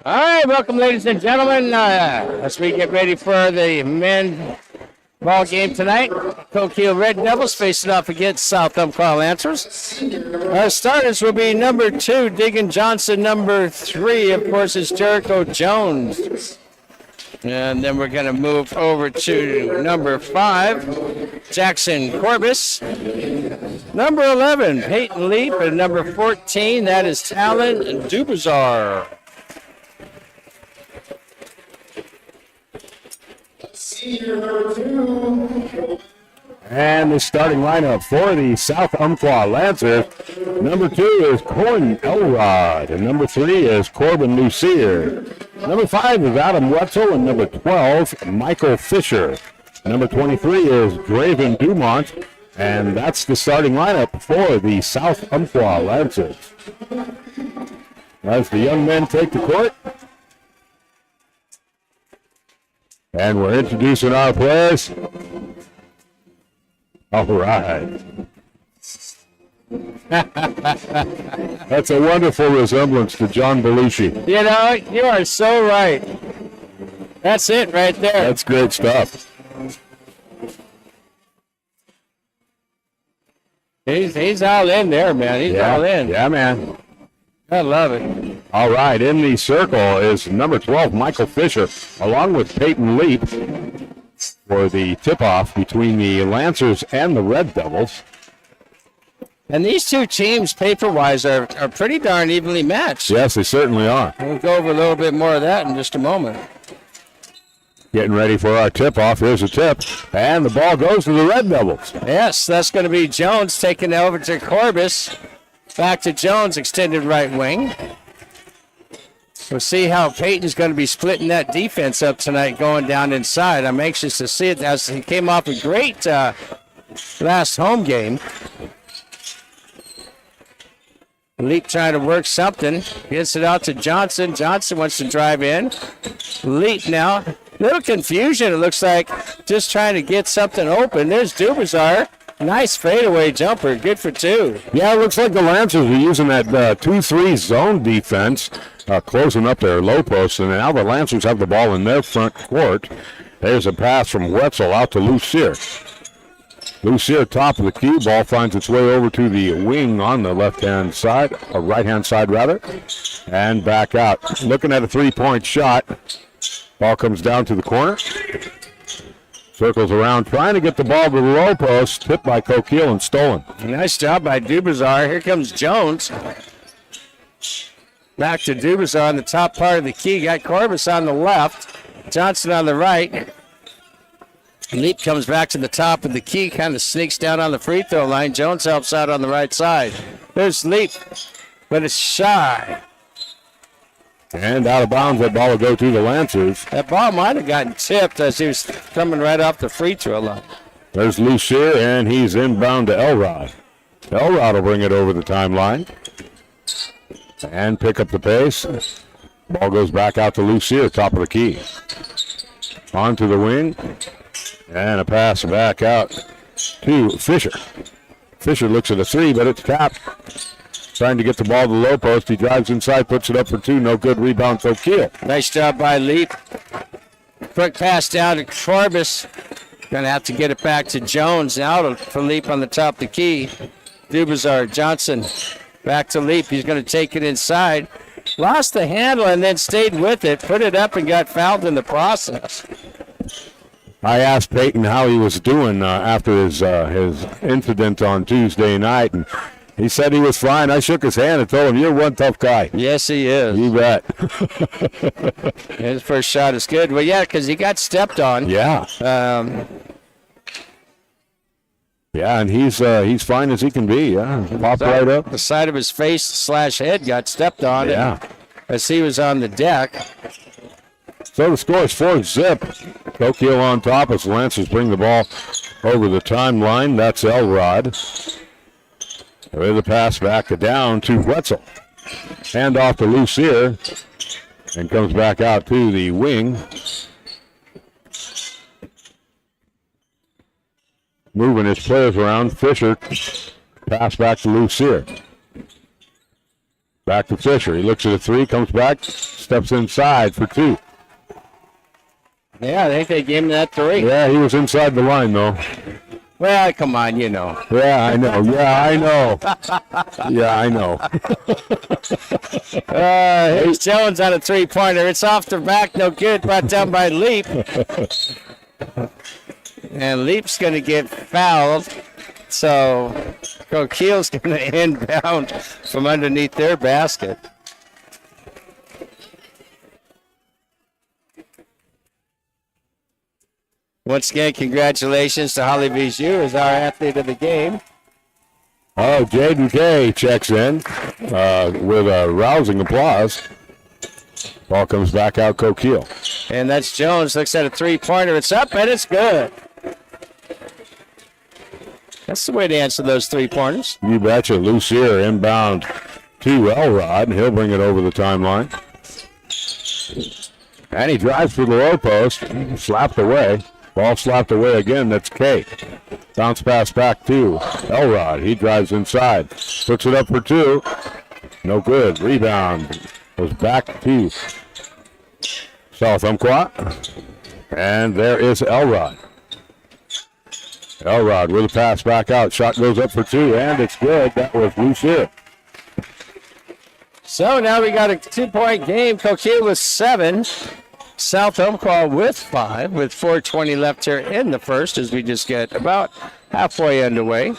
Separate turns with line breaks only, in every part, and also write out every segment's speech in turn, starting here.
All right, welcome, ladies and gentlemen. As we get ready for the men's ball game tonight, Coquille Red Devils facing off against South Umpqua Lancers. Our starters will be number 2, Diggin Johnson. Number 3, of course, is Jericho Jones. And then we're going to move over to number 5, Jackson Corbis. Number 11, Peyton Leap. And number 14, that is Talon Dubazar.
And the starting lineup for the South Umpqua Lancers. Number 2 is Corin Elrod. And number 3 is Corbin Lucier. Number 5 is Adam Wetzel. And number 12, Michael Fisher. Number 23 is Draven Dumont. And that's the starting lineup for the South Umpqua Lancers. As the young men take the court. And we're introducing our players. All right. That's a wonderful resemblance to John Belushi.
You know, you are so right. That's it right there.
That's great stuff.
He's all in there, man. He's all in.
Yeah, man.
I love it.
All right, in the circle is number 12, Michael Fisher, along with Peyton Leap for the tip-off between the Lancers and the Red Devils.
And these two teams, paper-wise, are pretty darn evenly matched.
Yes, they certainly are.
We'll go over a little bit more of that in just a moment.
Getting ready for our tip-off. Here's the tip, and the ball goes to the Red Devils.
Yes, that's going to be Jones taking it over to Corbis. Back to Jones, extended right wing. We'll see how Peyton's going to be splitting that defense up tonight going down inside. I'm anxious to see it as he came off a great last home game. Leap trying to work something. Gets it out to Johnson. Johnson wants to drive in. Leap now. Little confusion, it looks like. Just trying to get something open. There's Dubazar. Nice fadeaway jumper. Good for 2.
Yeah, it looks like the Lancers are using that 2-3 zone defense, closing up their low post, and now the Lancers have the ball in their front court. There's a pass from Wetzel out to Lucier. Lucier, top of the key. Ball finds its way over to the wing on the left-hand side, or right-hand side, rather, and back out. Looking at a three-point shot. Ball comes down to the corner. Circles around, trying to get the ball to the low post. Tipped by Coquille and stolen.
Nice job by Dubazar. Here comes Jones. Back to Dubazar on the top part of the key. Got Corbis on the left. Johnson on the right. Leap comes back to the top of the key. Kind of sneaks down on the free throw line. Jones helps out on the right side. There's Leap, but it's shy.
And out of bounds, that ball will go to the Lancers.
That ball might have gotten tipped as he was coming right off the free throw line.
There's Lucier, and he's inbound to Elrod. Elrod will bring it over the timeline and pick up the pace. Ball goes back out to Lucier, top of the key. On to the wing, and a pass back out to Fisher. Fisher looks at a 3, but it's tapped. Trying to get the ball to the low post. He drives inside, puts it up for 2. No good. Rebound, Coquille.
Nice job by Leap. Quick pass down to Corbis. Going to have to get it back to Jones now for Leap on the top of the key. Dubazar, Johnson, back to Leap. He's going to take it inside. Lost the handle and then stayed with it. Put it up and got fouled in the process.
I asked Peyton how he was doing after his incident on Tuesday night, and he said he was fine. I shook his hand and told him, "You're one tough guy."
Yes, he is.
You bet.
His first shot is good. Well, yeah, because he got stepped on.
Yeah. Yeah, and he's fine as he can be. Yeah, pop right up.
The side of his face / head got stepped on.
Yeah.
As he was on the deck.
So the score is 4-zip. Coquille on top as the Lancers bring the ball over the timeline. That's Elrod. With the pass back down to Wetzel. Hand off to Lucier. And comes back out to the wing. Moving his players around. Fisher. Pass back to Lucier. Back to Fisher. He looks at a 3, comes back. steps inside for 2.
Yeah, I think they gave him that 3.
Yeah, he was inside the line, though.
Well, come on, you know.
Yeah, I know. Yeah, I know. Yeah, I know.
Here's Jones on a 3-pointer. It's off the back, no good. Brought down by Leap. And Leap's going to get fouled. So Coquille's going to inbound from underneath their basket. Once again, congratulations to Holly Bijou as our athlete of the game.
Oh, Jaden Kay checks in with a rousing applause. Ball comes back out, Coquille.
And that's Jones. Looks at a 3-pointer. It's up, and it's good. That's the way to answer those 3-pointers.
You betcha. Lucier inbound to Elrod, and he'll bring it over the timeline. And he drives for the low post. Slapped away. Ball slapped away again. That's Kay. Bounce pass back to Elrod. He drives inside. Puts it up for 2. No good. Rebound goes back to South Umpqua. And there is Elrod. Elrod with a pass back out. Shot goes up for 2, and it's good. That was Lucier.
So now we got a 2-point game. Coquille with 7. South Umpqua with 5, with 4:20 left here in the first as we just get about halfway underway.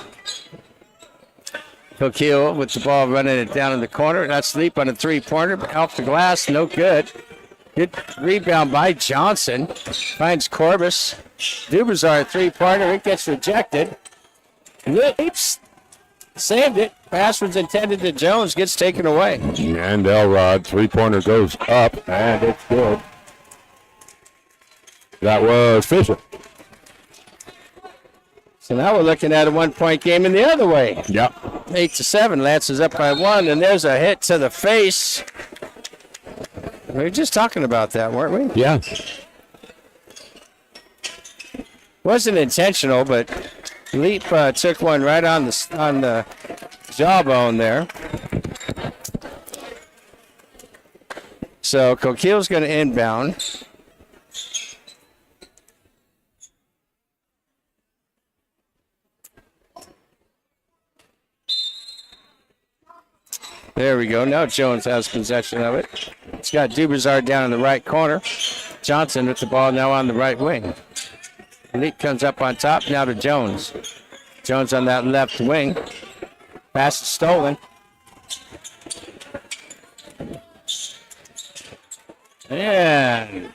Coquille with the ball running it down in the corner. That's Leap on a 3-pointer. Off the glass, no good. Good rebound by Johnson. Finds Corbus. Dubazar, a 3-pointer. It gets rejected. Leaps. Saved it. Pass was intended to Jones. Gets taken away.
And Elrod, 3-pointer goes up, and it's good. That was Fisher.
So now we're looking at a 1-point game in the other way.
Yep.
8-7. Lance is up by 1, and there's a hit to the face. We were just talking about that, weren't we?
Yeah.
Wasn't intentional, but Leap took one right on the jawbone there. So Coquille's going to inbound. There we go. Now Jones has possession of it. It's got Dubazar down in the right corner. Johnson with the ball now on the right wing. Leap comes up on top now to Jones. Jones on that left wing. Pass is stolen. And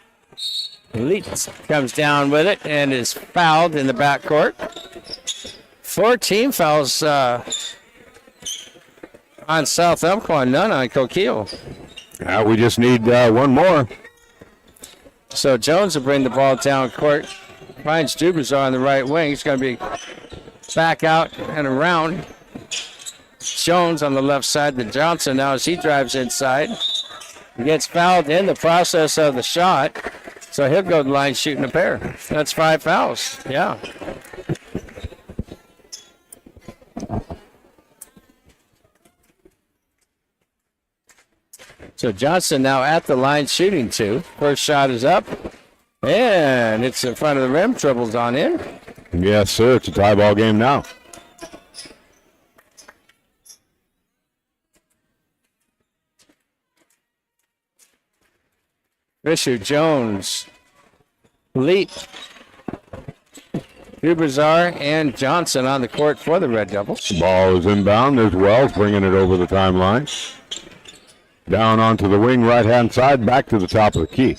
Leap comes down with it and is fouled in the backcourt. 4 team fouls on South Umpqua, none on Coquille.
We just need one more.
So Jones will bring the ball down court. Finds Dubazar on the right wing. It's going to be back out and around. Jones on the left side to Johnson now as he drives inside. He gets fouled in the process of the shot. So he'll go to the line shooting a pair. That's 5 fouls. Yeah. So Johnson now at the line shooting 2. First shot is up. And it's in front of the rim. Dribbles on in.
Yes, sir. It's a tie ball game now.
Fisher, Jones, Leap, Dubazar, and Johnson on the court for the Red Devils.
Ball is inbound. There's Wells bringing it over the timeline. Down onto the wing right-hand side, back to the top of the key.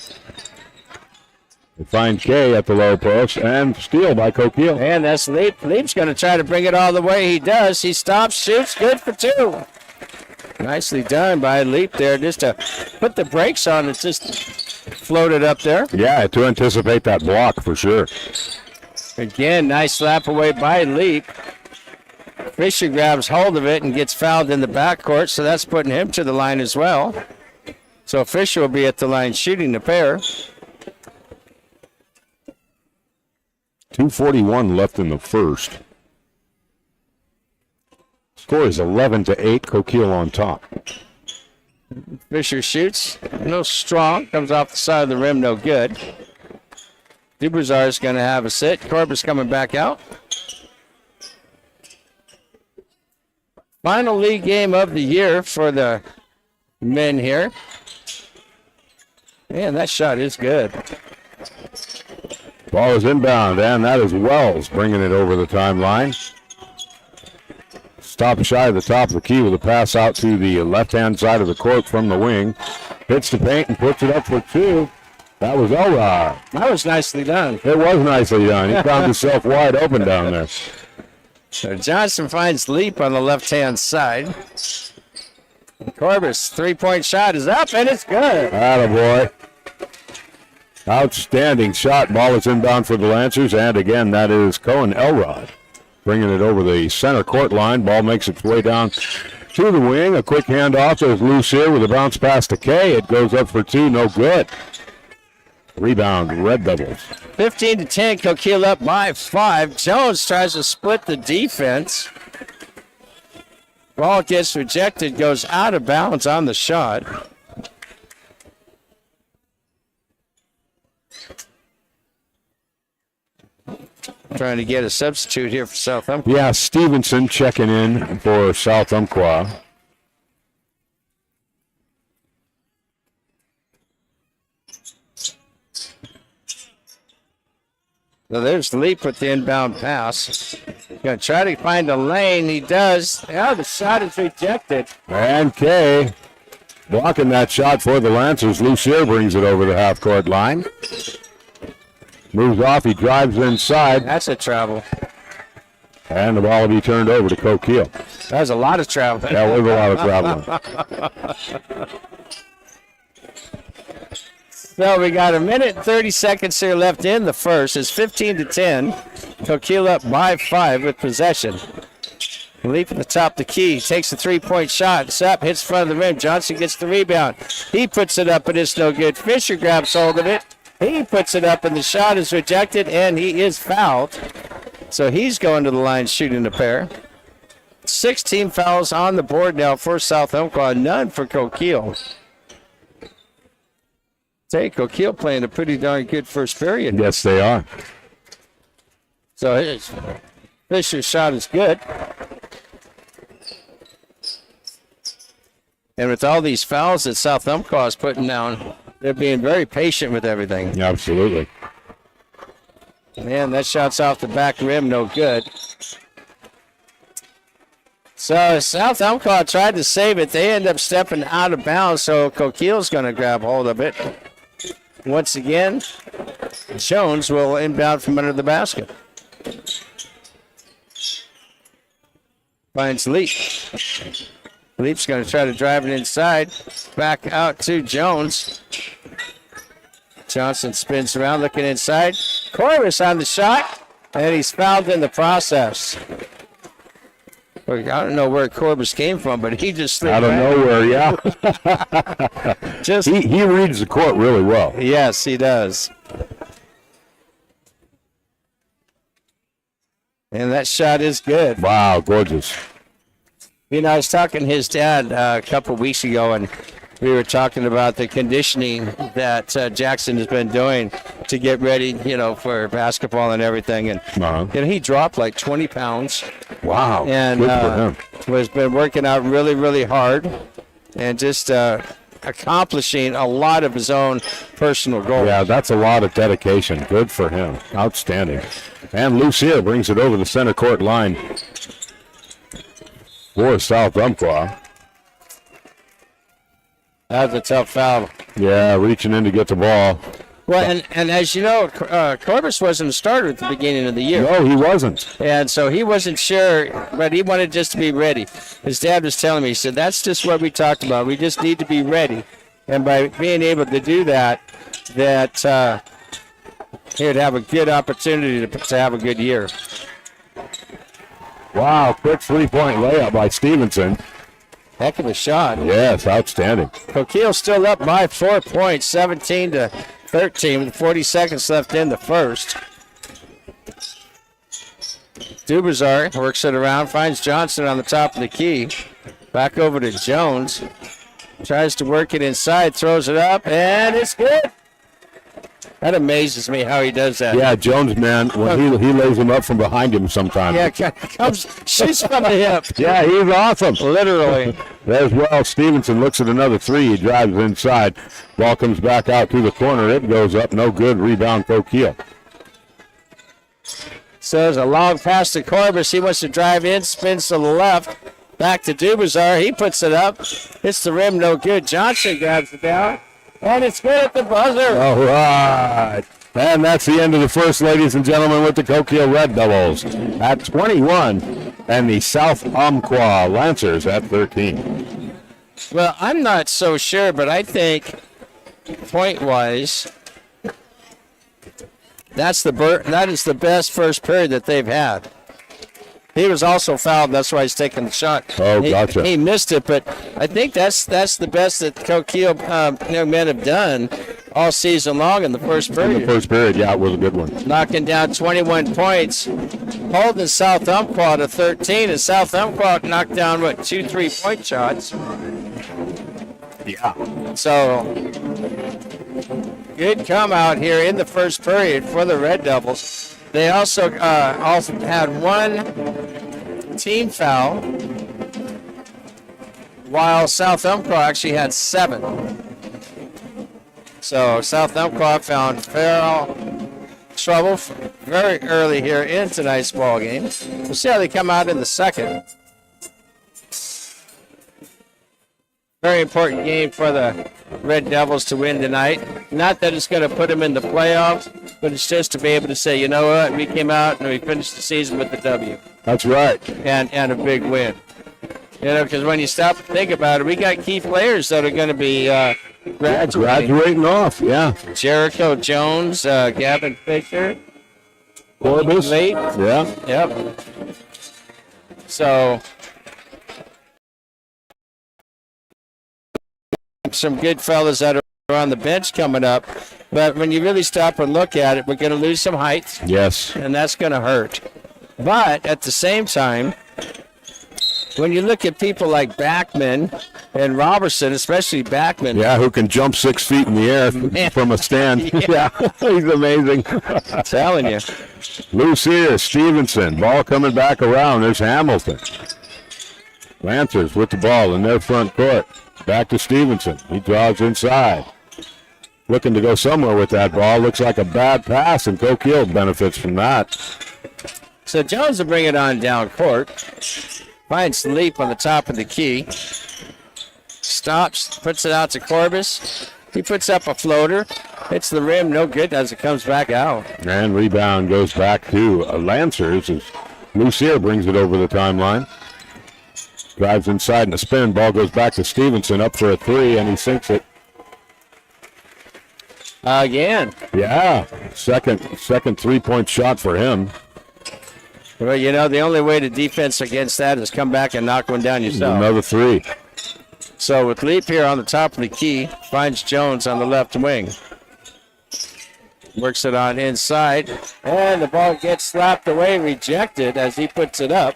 They find Kay at the low post, and steal by Coquille.
And that's Leap. Leap's going to try to bring it all the way. He does. He stops, shoots, good for 2. Nicely done by Leap there, just to put the brakes on. It's just floated up there.
Yeah, to anticipate that block for sure.
Again, nice slap away by Leap. Fisher grabs hold of it and gets fouled in the backcourt, so that's putting him to the line as well. So Fisher will be at the line shooting the pair.
2:41 left in the first. Score is 11-8. Coquille on top.
Fisher shoots. No strong. Comes off the side of the rim. No good. Dubrazar is going to have a sit. Corbus coming back out. Final league game of the year for the men here. Man, that shot is good.
Ball is inbound, and that is Wells bringing it over the timeline. Stop shy of the top of the key with a pass out to the left-hand side of the court from the wing. Hits the paint and puts it up for two. That was Elrod.
That was nicely done.
It was nicely done. He found himself wide open down there.
So Johnson finds Leap on the left-hand side. Corbus, three-point shot is up, and it's good.
Attaboy. Outstanding shot. Ball is inbound for the Lancers, and again, that is Cohen Elrod bringing it over the center court line. Ball makes its way down to the wing. A quick handoff. There's loose here with a bounce pass to Kay. It goes up for two. No good. Rebound, Red Devils.
15-10, Coquille up by 5. Jones tries to split the defense. Ball gets rejected, goes out of bounds on the shot. Trying to get a substitute here for South Umpqua.
Yeah, Stevenson checking in for South Umpqua.
So there's Leap with the inbound pass. Going to try to find a lane. He does. Yeah, the shot is rejected.
And Kay blocking that shot for the Lancers. Lucier brings it over the half-court line. Moves off. He drives inside.
That's a travel.
And the ball will be turned over to Coquille.
That was a lot of travel.
That was a lot of traveling.
So we got a minute and 30 seconds here left in the first. It's 15-10. Coquille up by 5 with possession. Leap at the top of the key. Takes a three-point shot. It's up. Hits front of the rim. Johnson gets the rebound. He puts it up, but it's no good. Fisher grabs hold of it. He puts it up, and the shot is rejected, and he is fouled. So he's going to the line shooting a pair. 16 fouls on the board now for South Umpqua. None for Coquille. Coquille playing a pretty darn good first period.
Yes, they are.
So his Fisher's shot is good. And with all these fouls that South Umpqua is putting down, they're being very patient with everything.
Absolutely.
Man, that shot's off the back rim, no good. So South Umpqua tried to save it. They end up stepping out of bounds, so Coquille's going to grab hold of it. Once again, Jones will inbound from under the basket. Finds Leap. Leap's going to try to drive it inside. Back out to Jones. Johnson spins around looking inside. Corbus on the shot, and he's fouled in the process. I don't know where Corbus came from, but he just slid
out of nowhere, yeah. He reads the court really well.
Yes, he does. And that shot is good.
Wow, gorgeous.
You know, I was talking to his dad a couple weeks ago, and we were talking about the conditioning that Jackson has been doing to get ready, for basketball and everything. And he dropped like 20 pounds.
Wow.
And
good for him.
has been working out really, really hard and just accomplishing a lot of his own personal goals.
Yeah, that's a lot of dedication. Good for him. Outstanding. And Lucier brings it over the center court line for South Umpqua.
That's a tough foul.
Yeah, reaching in to get the ball.
Well, and as you know, Corbus wasn't a starter at the beginning of the year.
No, he wasn't.
And so he wasn't sure, but he wanted just to be ready. His dad was telling me, he said, that's just what we talked about. We just need to be ready. And by being able to do that he would have a good opportunity to have a good year.
Wow, quick three-point layup by Stevenson.
Heck of a shot.
Yes, outstanding.
Coquille still up by 4 points, 17-13, with 40 seconds left in the first. Dubrazar works it around, finds Johnson on the top of the key. Back over to Jones. Tries to work it inside, throws it up, and it's good. That amazes me how he does that.
Yeah, Jones, man, when he lays him up from behind him sometimes.
Yeah, shoots from the hip.
Yeah, he's awesome.
Literally.
There's Wells. Stevenson looks at another three. He drives inside. Ball comes back out to the corner. It goes up. No good. Rebound, Coquille.
So there's a long pass to Corbus. He wants to drive in, spins to the left. Back to Dubazar. He puts it up. Hits the rim. No good. Johnson grabs it down. And it's good at the buzzer.
All right. And that's the end of the first, ladies and gentlemen, with the Coquille Red Devils at 21 and the South Umpqua Lancers at 13.
Well, I'm not so sure, but I think point-wise, that is the best first period that they've had. He was also fouled. That's why he's taking the shot.
Oh, gotcha.
He missed it, but I think that's the best that Coquille young men have done all season long in the first period.
In the first period, yeah, it was a good one.
Knocking down 21 points, holding South Umpqua to 13, and South Umpqua knocked down, 2 3-point shots.
Yeah.
So, good come out here in the first period for the Red Devils. They also had one team foul, while South Umpqua actually had 7. So South Umpqua found foul trouble very early here in tonight's ball game. We'll see how they come out in the second. Very important game for the Red Devils to win tonight. Not that it's going to put them in the playoffs, but it's just to be able to say, you know what, we came out and we finished the season with the W.
That's right.
And a big win. You know, because when you stop and think about it, we got key players that are going to be
graduating off, yeah.
Jericho Jones, Gavin Fisher,
Corbus.
Late.
Yeah.
Yep. So, some good fellas that are on the bench coming up. But when you really stop and look at it, we're going to lose some height.
Yes.
And that's going to hurt. But at the same time, when you look at people like Backman and Robertson, especially Backman.
Yeah, who can jump 6 feet in the air from a stand. Yeah, he's amazing.
I'm telling you.
Lucier, Stevenson, ball coming back around. There's Hamilton. Lancers with the ball in their front court. Back to Stevenson. He draws inside. Looking to go somewhere with that ball. Looks like a bad pass, and Coquille benefits from that.
So Jones will bring it on down court. Finds Leap on the top of the key. Stops, puts it out to Corbus. He puts up a floater. Hits the rim, no good as it comes back out.
And rebound goes back to Lancers as Lucier brings it over the timeline. Drives inside in a spin. Ball goes back to Stevenson, up for a three, and he sinks it.
Again.
Yeah, second 3-point shot for him.
Well, you know, the only way to defense against that is come back and knock one down yourself.
Another three.
So with Leap here on the top of the key, finds Jones on the left wing. Works it on inside, and the ball gets slapped away, rejected as he puts it up.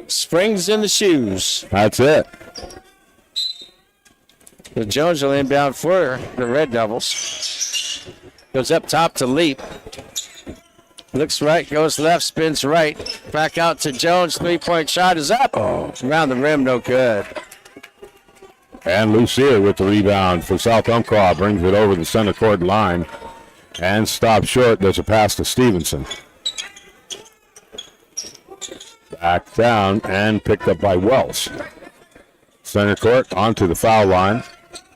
Springs in the shoes.
That's it.
So Jones will inbound for the Red Devils. Goes up top to Leap. Looks right, goes left, spins right. Back out to Jones. 3-point shot is up. Oh, around the rim, no good.
And Lucier with the rebound for South Umpqua brings it over the center court line and stops short. There's a pass to Stevenson. Back down and picked up by Wells. Center court onto the foul line.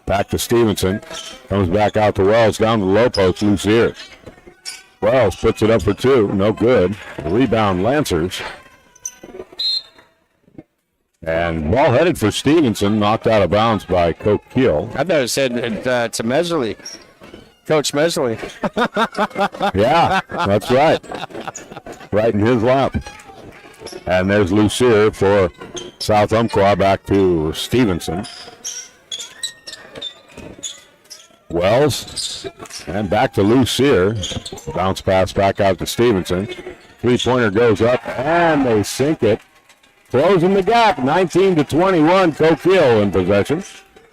Back to Stevenson. Comes back out to Wells. Down to the low post. Lucier. Wells puts it up for two. No good. Rebound Lancers. And ball headed for Stevenson. Knocked out of bounds by Coquille.
I thought it said to Meserly. Coach Meserly.
Yeah, that's right. Right in his lap. And there's Lucier for South Umpqua. Back to Stevenson. Wells. And back to Lucier. Bounce pass back out to Stevenson. Three-pointer goes up, and they sink it. Closing the gap, 19-21, Coquille in possession.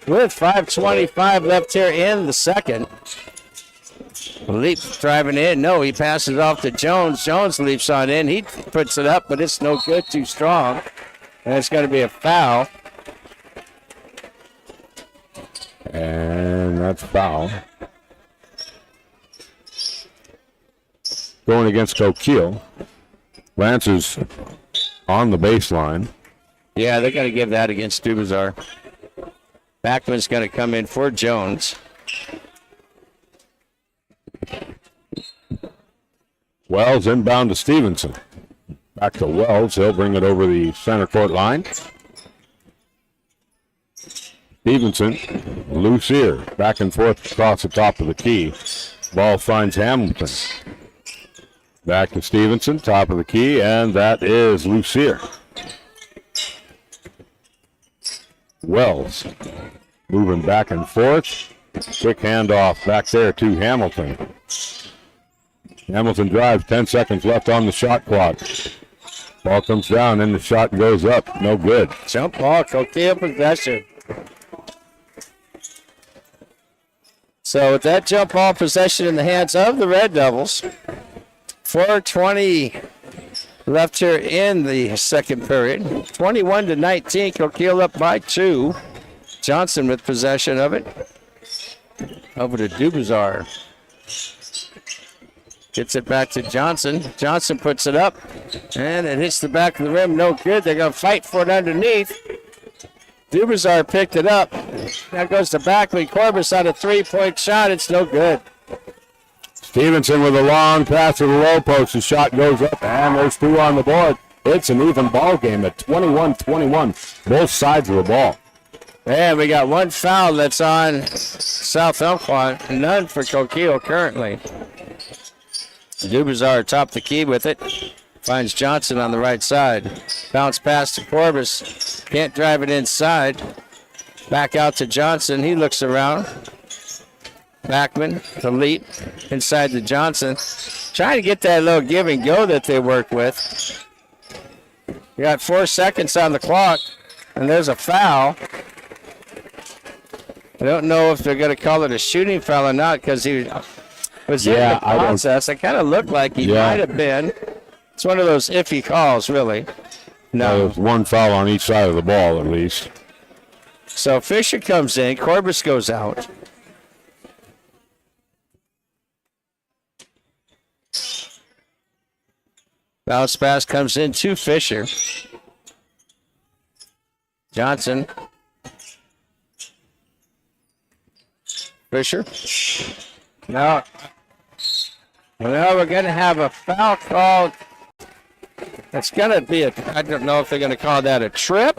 With 5:25 left here in the second. Leap driving in. No, he passes it off to Jones. Jones leaps on in. He puts it up, but it's no good, too strong. And it's going to be a foul.
And that's foul. Going against Coquille. Lancers on the baseline.
Yeah, they're going to give that against Dubazar. Backman's going to come in for Jones.
Wells inbound to Stevenson. Back to Wells. He'll bring it over the center court line. Stevenson, loose here. Back and forth across the top of the key. Ball finds Hamilton. Back to Stevenson, top of the key, and that is loose here. Wells moving back and forth. Quick handoff back there to Hamilton. Hamilton drives, 10 seconds left on the shot clock. Ball comes down and the shot goes up. No good.
Jump ball, Coquille possession. So with that jump ball possession in the hands of the Red Devils, 4:20 left here in the second period. 21-19, Coquille up by 2. Johnson with possession of it. Over to Dubazar. Gets it back to Johnson. Johnson puts it up, and it hits the back of the rim. No good. They're going to fight for it underneath. Dubazar picked it up. That goes to Backman. Corbis on a three-point shot. It's no good.
Stevenson with a long pass to the low post. The shot goes up, and there's 2 on the board. It's an even ball game at 21-21, both sides of the ball.
And we got 1 foul that's on South Umpqua. None for Coquille currently. Dubazar top the key with it. Finds Johnson on the right side. Bounce pass to Corbis. Can't drive it inside. Back out to Johnson. He looks around. Backman to leap inside to Johnson. Trying to get that little give and go that they work with. You got 4 seconds on the clock, and there's a foul. I don't know if they're going to call it a shooting foul or not because he was in the process. It kind of looked like he might have been. It's one of those iffy calls, really. No.
There's 1 foul on each side of the ball, at least.
So Fisher comes in. Corbis goes out. Bounce pass comes in to Fisher. Johnson. Fisher. Now we're going to have a foul called. It's going to be I don't know if they're going to call that a trip.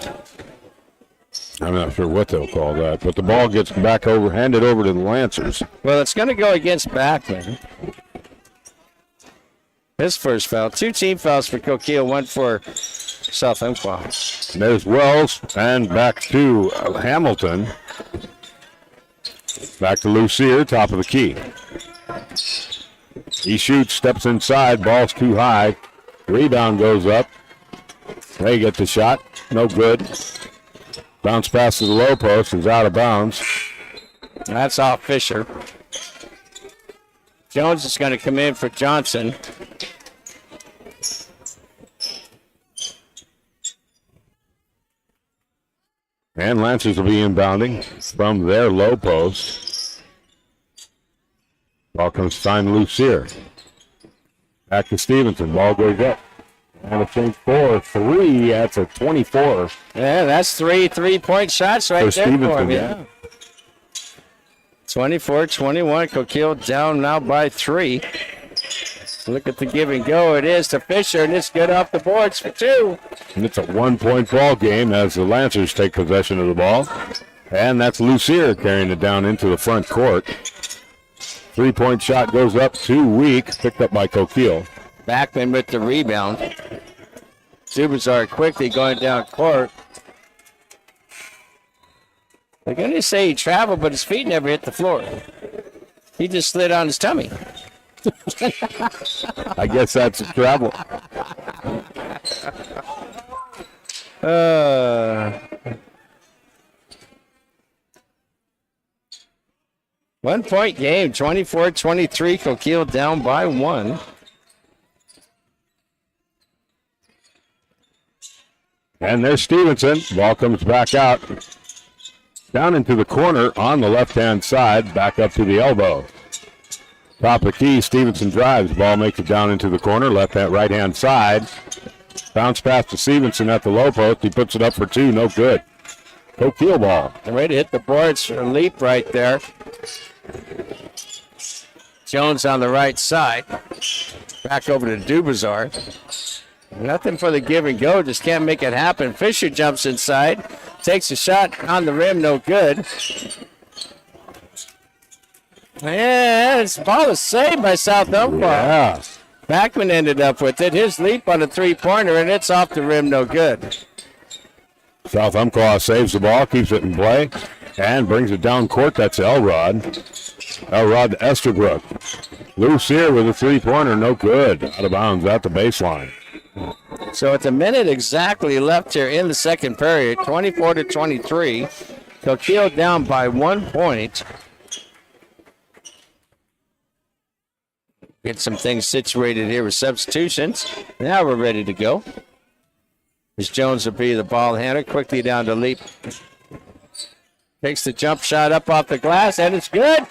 I'm not sure what they'll call that, but the ball gets back over, handed over to the Lancers.
Well, it's going to go against Backman. His first foul. 2 team fouls for Coquille, 1 for South Umpqua.
There's Wells, and back to Hamilton. Back to Lucier, top of the key. He shoots, steps inside, ball's too high. Rebound goes up. They get the shot, no good. Bounce pass to the low post is out of bounds.
That's off Fisher. Jones is going to come in for Johnson.
And Lancers will be inbounding from their low post. Ball comes signed loose here. Back to Stevenson. Ball goes up. And a change for 3. That's a 24.
Yeah, that's 3 3-point shots right there for him.
Yeah.
24-21. Coquille down now by 3. Look at the give and go. It is to Fisher, and it's good off the boards for 2.
And it's a 1-point ball game as the Lancers take possession of the ball. And that's Lucier carrying it down into the front court. 3-point shot goes up, too weak, picked up by Coquille.
Backman with the rebound. Dubazar quickly going down court. They're going to say he traveled, but his feet never hit the floor. He just slid on his tummy.
I guess that's travel.
One-point game, 24-23. Coquille down by 1.
And there's Stevenson. Ball comes back out. Down into the corner on the left-hand side. Back up to the elbow. Top of the key, Stevenson drives. Ball makes it down into the corner. Right-hand side. Bounce pass to Stevenson at the low post. He puts it up for 2. No good. Coquille ball.
Ready to hit the boards for a leap right there. Jones on the right side. Back over to Dubazar. Nothing for the give and go. Just can't make it happen. Fisher jumps inside. Takes a shot on the rim. No good. Yeah, this ball is saved by South Umpqua.
Yeah.
Backman ended up with it. His leap on a three-pointer, and it's off the rim. No good.
South Umpqua saves the ball, keeps it in play, and brings it down court. That's Elrod. Elrod to Estabrook. Loose here with a three-pointer. No good. Out of bounds at the baseline.
So it's a minute exactly left here in the second period. 24-23. Coquille down by 1 point. Get some things situated here with substitutions. Now we're ready to go. As Jones will be the ball handler. Quickly down to Leap. Takes the jump shot up off the glass, and it's good.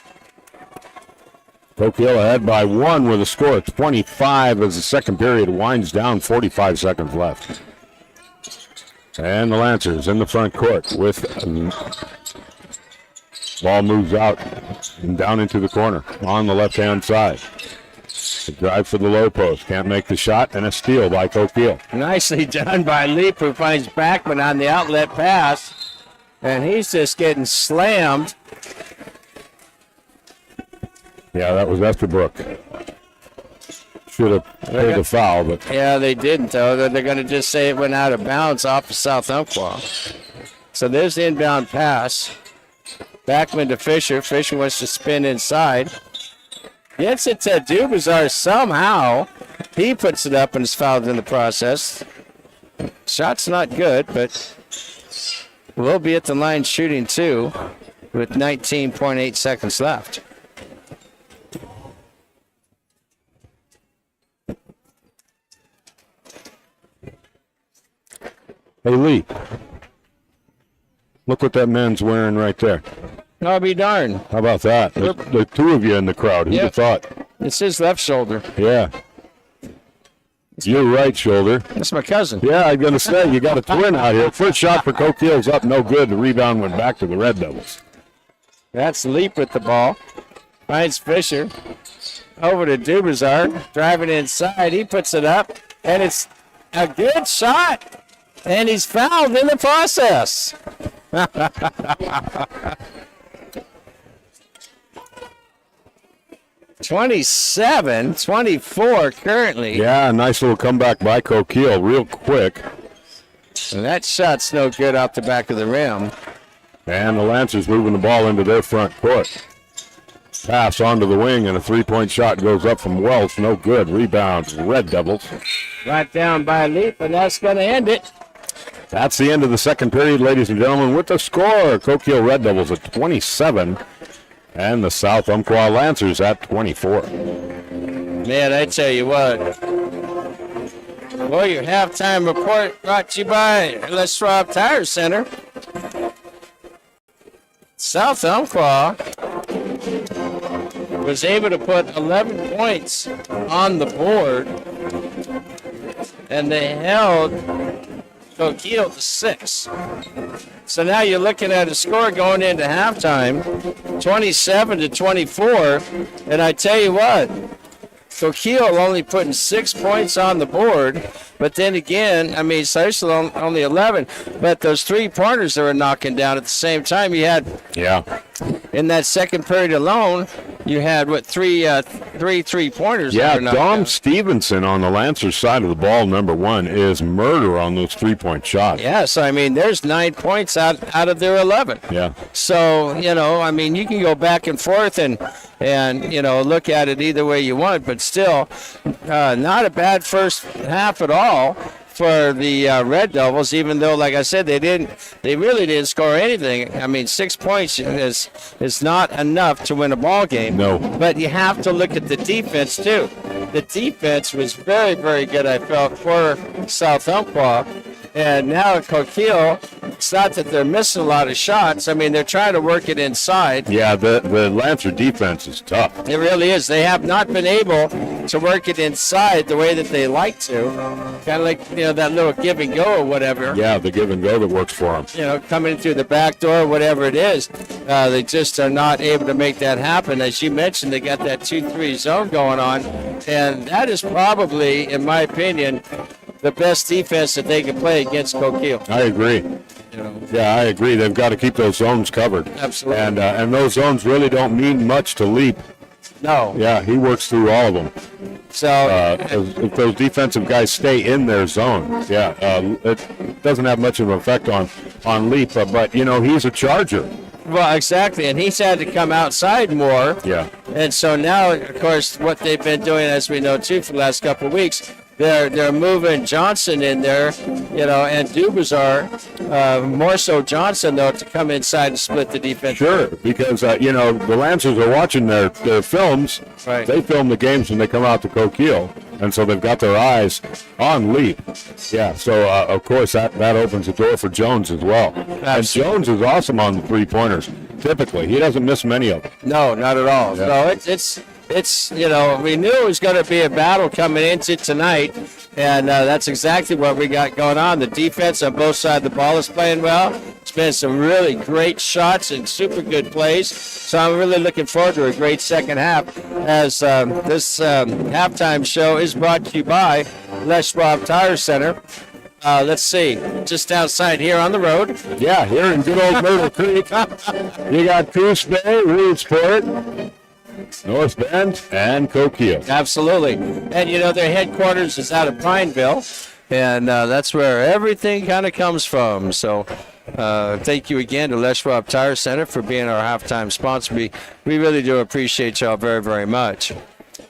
Coquille ahead by 1 with a score of 25 as the second period winds down. 45 seconds left. And the Lancers in the front court with ball moves out and down into the corner on the left-hand side. The drive for the low post. Can't make the shot, and a steal by Coquille.
Nicely done by Leap, who finds Backman on the outlet pass. And he's just getting slammed.
Yeah, that was Estabrook. Should have paid a foul, but
Yeah, they didn't, though. They're going to just say it went out of bounds off of South Umpqua. So there's the inbound pass. Backman to Fisher. Fisher wants to spin inside. Gets it to Dubazar somehow. He puts it up and is fouled in the process. Shot's not good, but will be at the line shooting 2 with 19.8 seconds left.
hey, Lee. Look what that man's wearing right there.
I'll be darned.
How about that? The two of you in the crowd. Who'd have thought?
It's his left shoulder.
Yeah. Your right shoulder.
That's my cousin.
Yeah, I'm going to say, you got a twin out here. First shot for Coquille's up, no good. The rebound went back to the Red Devils.
That's Leap with the ball. Finds Fisher. Over to Dubazar. Driving inside. He puts it up. And it's a good shot. And he's fouled in the process. 27-24 currently.
Yeah, nice little comeback by Coquille real quick.
And that shot's no good off the back of the rim.
And the Lancers moving the ball into their front court. Pass onto the wing, and a three-point shot goes up from Wells. No good. Rebound, Red Devils.
Right down by Leap, and that's going to end it.
That's the end of the second period, ladies and gentlemen, with the score. Coquille Red Devils at 27, and the South Umpqua Lancers at 24.
Man, I tell you what. Well, your halftime report brought to you by Let's Rob Tire Center. South Umpqua was able to put 11 points on the board, and they held Coquille to 6. So now you're looking at a score going into halftime, 27-24, and I tell you what, Coquille only putting 6 points on the board, but then again, I mean, Social only 11, but those 3-pointers they were knocking down at the same time. You had, in that second period alone, you had, three 3-pointers.
Yeah, Dom Stevenson on the Lancers side of the ball, number 1, is murder on those 3-point shots.
Yeah, so, I mean, there's 9 points out of their 11.
Yeah.
So, I mean, you can go back and forth and look at it either way you want, but still, not a bad first half at all for the Red Devils, even though, like I said, they really didn't score anything. I mean, 6 points is not enough to win a ball game.
No.
But you have to look at the defense, too. The defense was very, very good, I felt, for South Umpqua. And now at Coquille, it's not that they're missing a lot of shots. I mean, they're trying to work it inside.
Yeah, the Lancer defense is tough.
It really is. They have not been able to work it inside the way that they like to. Kind of like, that little give and go or whatever.
Yeah, the give and go that works for them.
Coming through the back door, whatever it is. They just are not able to make that happen. As you mentioned, they got that 2-3 zone going on. And that is probably, in my opinion, the best defense that they can play against Coquille.
I agree. Yeah, I agree. They've got to keep those zones covered.
Absolutely.
And those zones really don't mean much to Leap.
No.
Yeah, he works through all of them.
So
if those defensive guys stay in their zone, it doesn't have much of an effect on Leap. But he's a Charger.
Well, exactly, and he's had to come outside more.
Yeah.
And so now, of course, what they've been doing, as we know too, for the last couple of weeks, they're moving Johnson in there, and Dubazar, more so Johnson though, to come inside and split the defense.
Sure, because the Lancers are watching their films.
Right.
They film the games when they come out to Coquille, and so they've got their eyes on Leap. Yeah, so of course that opens the door for Jones as well.
Absolutely.
And Jones is awesome on the 3-pointers. Typically, he doesn't miss many of them.
No, not at all.
Yeah.
No, it's we knew it was going to be a battle coming into tonight, and that's exactly what we got going on. The defense on both sides of the ball is playing well. It's been some really great shots and super good plays. So I'm really looking forward to a great second half, as this halftime show is brought to you by Les Schwab Tire Center. Let's see, just outside here on the road.
Yeah, here in good old Myrtle Creek. You got Coos Bay, Reedsport, North Bend, and Coquille.
Absolutely. And, their headquarters is out of Pineville, and that's where everything kind of comes from. So thank you again to Les Schwab Tire Center for being our halftime sponsor. We really do appreciate y'all very, very much.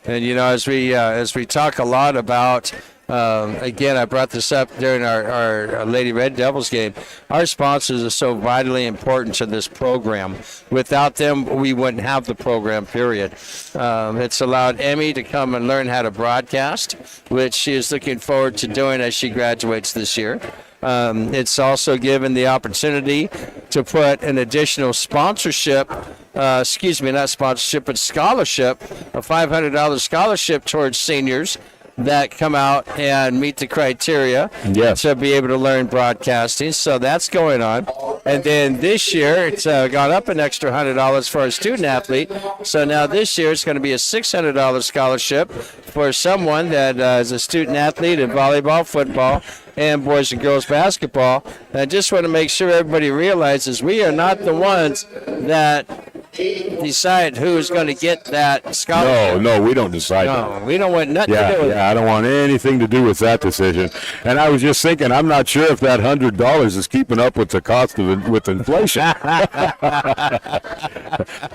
And, as we talk a lot about, again, I brought this up during our Lady Red Devils game. Our sponsors are so vitally important to this program. Without them, we wouldn't have the program, period. It's allowed Emmy to come and learn how to broadcast, which she is looking forward to doing as she graduates this year. It's also given the opportunity to put an additional sponsorship, not sponsorship, but scholarship, a $500 scholarship towards seniors that come out and meet the criteria to be able to learn broadcasting. So that's going on. And then this year, it's gone up an extra $100 for a student athlete. So now this year, it's going to be a $600 scholarship for someone that is a student athlete in volleyball, football, and boys and girls basketball. And I just want to make sure everybody realizes we are not the ones that decide who's going to get that scholarship.
No, we don't decide.
No, we don't want nothing to do with it.
Yeah, I don't want anything to do with that decision. And I was just thinking, I'm not sure if that $100 is keeping up with the cost of with inflation.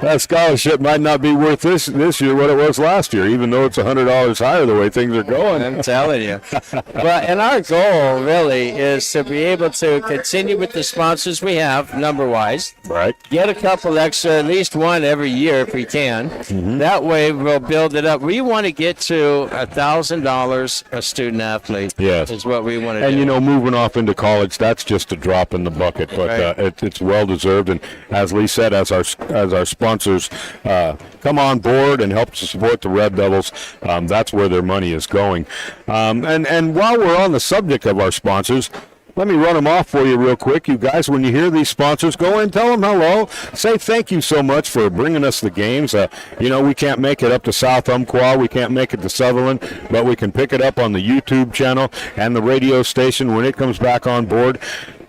That scholarship might not be worth this year what it was last year, even though it's $100 higher the way things are going.
I'm telling you. And our goal really is to be able to continue with the sponsors we have, number-wise.
Right.
Get a couple extra, at least one every year if we can. Mm-hmm. That way we'll build it up. We want to get to $1,000 a student athlete.
Yes.
Is what we want to do.
And, moving off into college, that's just a drop in the bucket. But
right.
It's well-deserved. And as Lee said, as our sponsors come on board and help to support the Red Devils, that's where their money is going. And while we're on the subject of our sponsors, let me run them off for you real quick. You guys, when you hear these sponsors, go in, tell them hello. Say thank you so much for bringing us the games. We can't make it up to South Umpqua. We can't make it to Sutherland, but we can pick it up on the YouTube channel and the radio station when it comes back on board.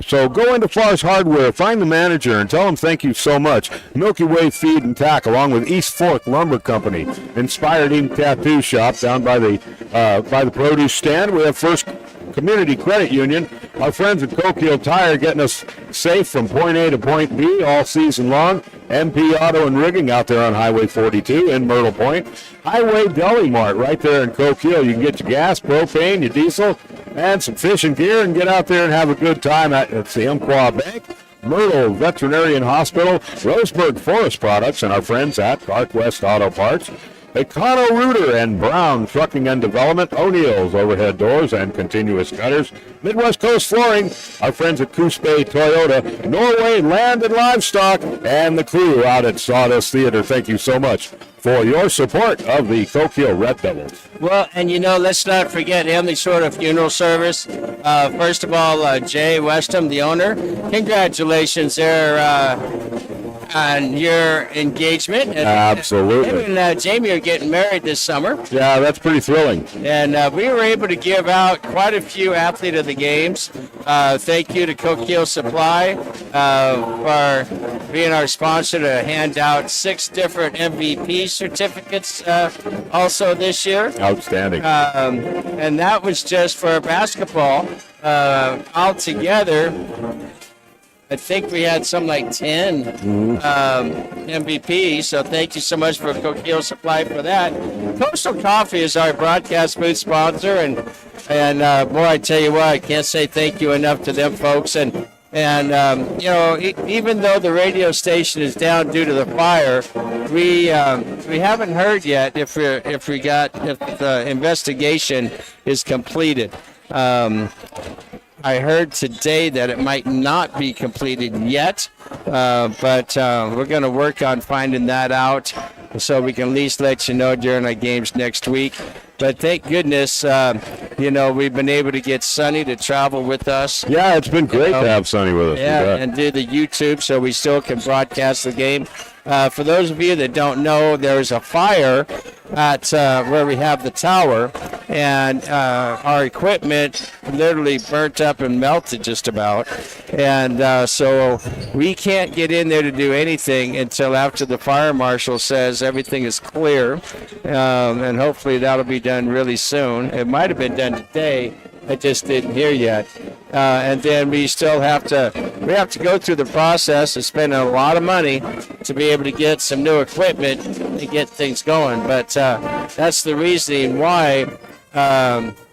So go into Farr's Hardware, find the manager, and tell him thank you so much. Milky Way Feed and Tack, along with East Fork Lumber Company, Inspired Ink Tattoo Shop down by the produce stand. We have First Community Credit Union. Our friends at Coquille Tire getting us safe from point A to point B all season long. MP Auto and Rigging out there on Highway 42 in Myrtle Point. Highway Deli Mart right there in Coquille. You can get your gas, propane, your diesel, and some fishing gear and get out there and have a good time at the Umpqua Bank, Myrtle Veterinarian Hospital, Roseburg Forest Products, and our friends at CarQuest Auto Parts. Econo Rooter and Brown Trucking and Development, O'Neill's Overhead Doors and Continuous Gutters, Midwest Coast Flooring, our friends at Coos Bay Toyota, Norway Land and Livestock, and the crew out at Sawdust Theater. Thank you so much for your support of the Coquille Red Devils.
Well, and let's not forget Emily Short of Funeral Service. First of all, Jay Westham, the owner, congratulations there on your engagement.
Absolutely.
Him and Jamie are getting married this summer.
Yeah, that's pretty thrilling.
And we were able to give out quite a few Athlete of the Games. Thank you to Coquille Supply for being our sponsor to hand out 6 different MVP certificates also this year.
Outstanding.
And that was just for basketball. Altogether, I think we had something like 10 MVPs, so thank you so much for Coquille Supply for that. Coastal Coffee is our broadcast booth sponsor, and boy, I tell you what, I can't say thank you enough to them folks. And even though the radio station is down due to the fire, we haven't heard yet if the investigation is completed. I heard today that it might not be completed yet, but we're going to work on finding that out so we can at least let you know during our games next week. But thank goodness, we've been able to get Sonny to travel with us.
Yeah, it's been great to have Sonny with us.
Yeah, and do the YouTube so we still can broadcast the game. For those of you that don't know, there was a fire at where we have the tower, and our equipment literally burnt up and melted just about. And so we can't get in there to do anything until after the fire marshal says everything is clear, and hopefully that'll be done really soon. It might have been done today. I just didn't hear yet. And then we still have to go through the process of spending a lot of money to be able to get some new equipment and get things going. But that's the reasoning why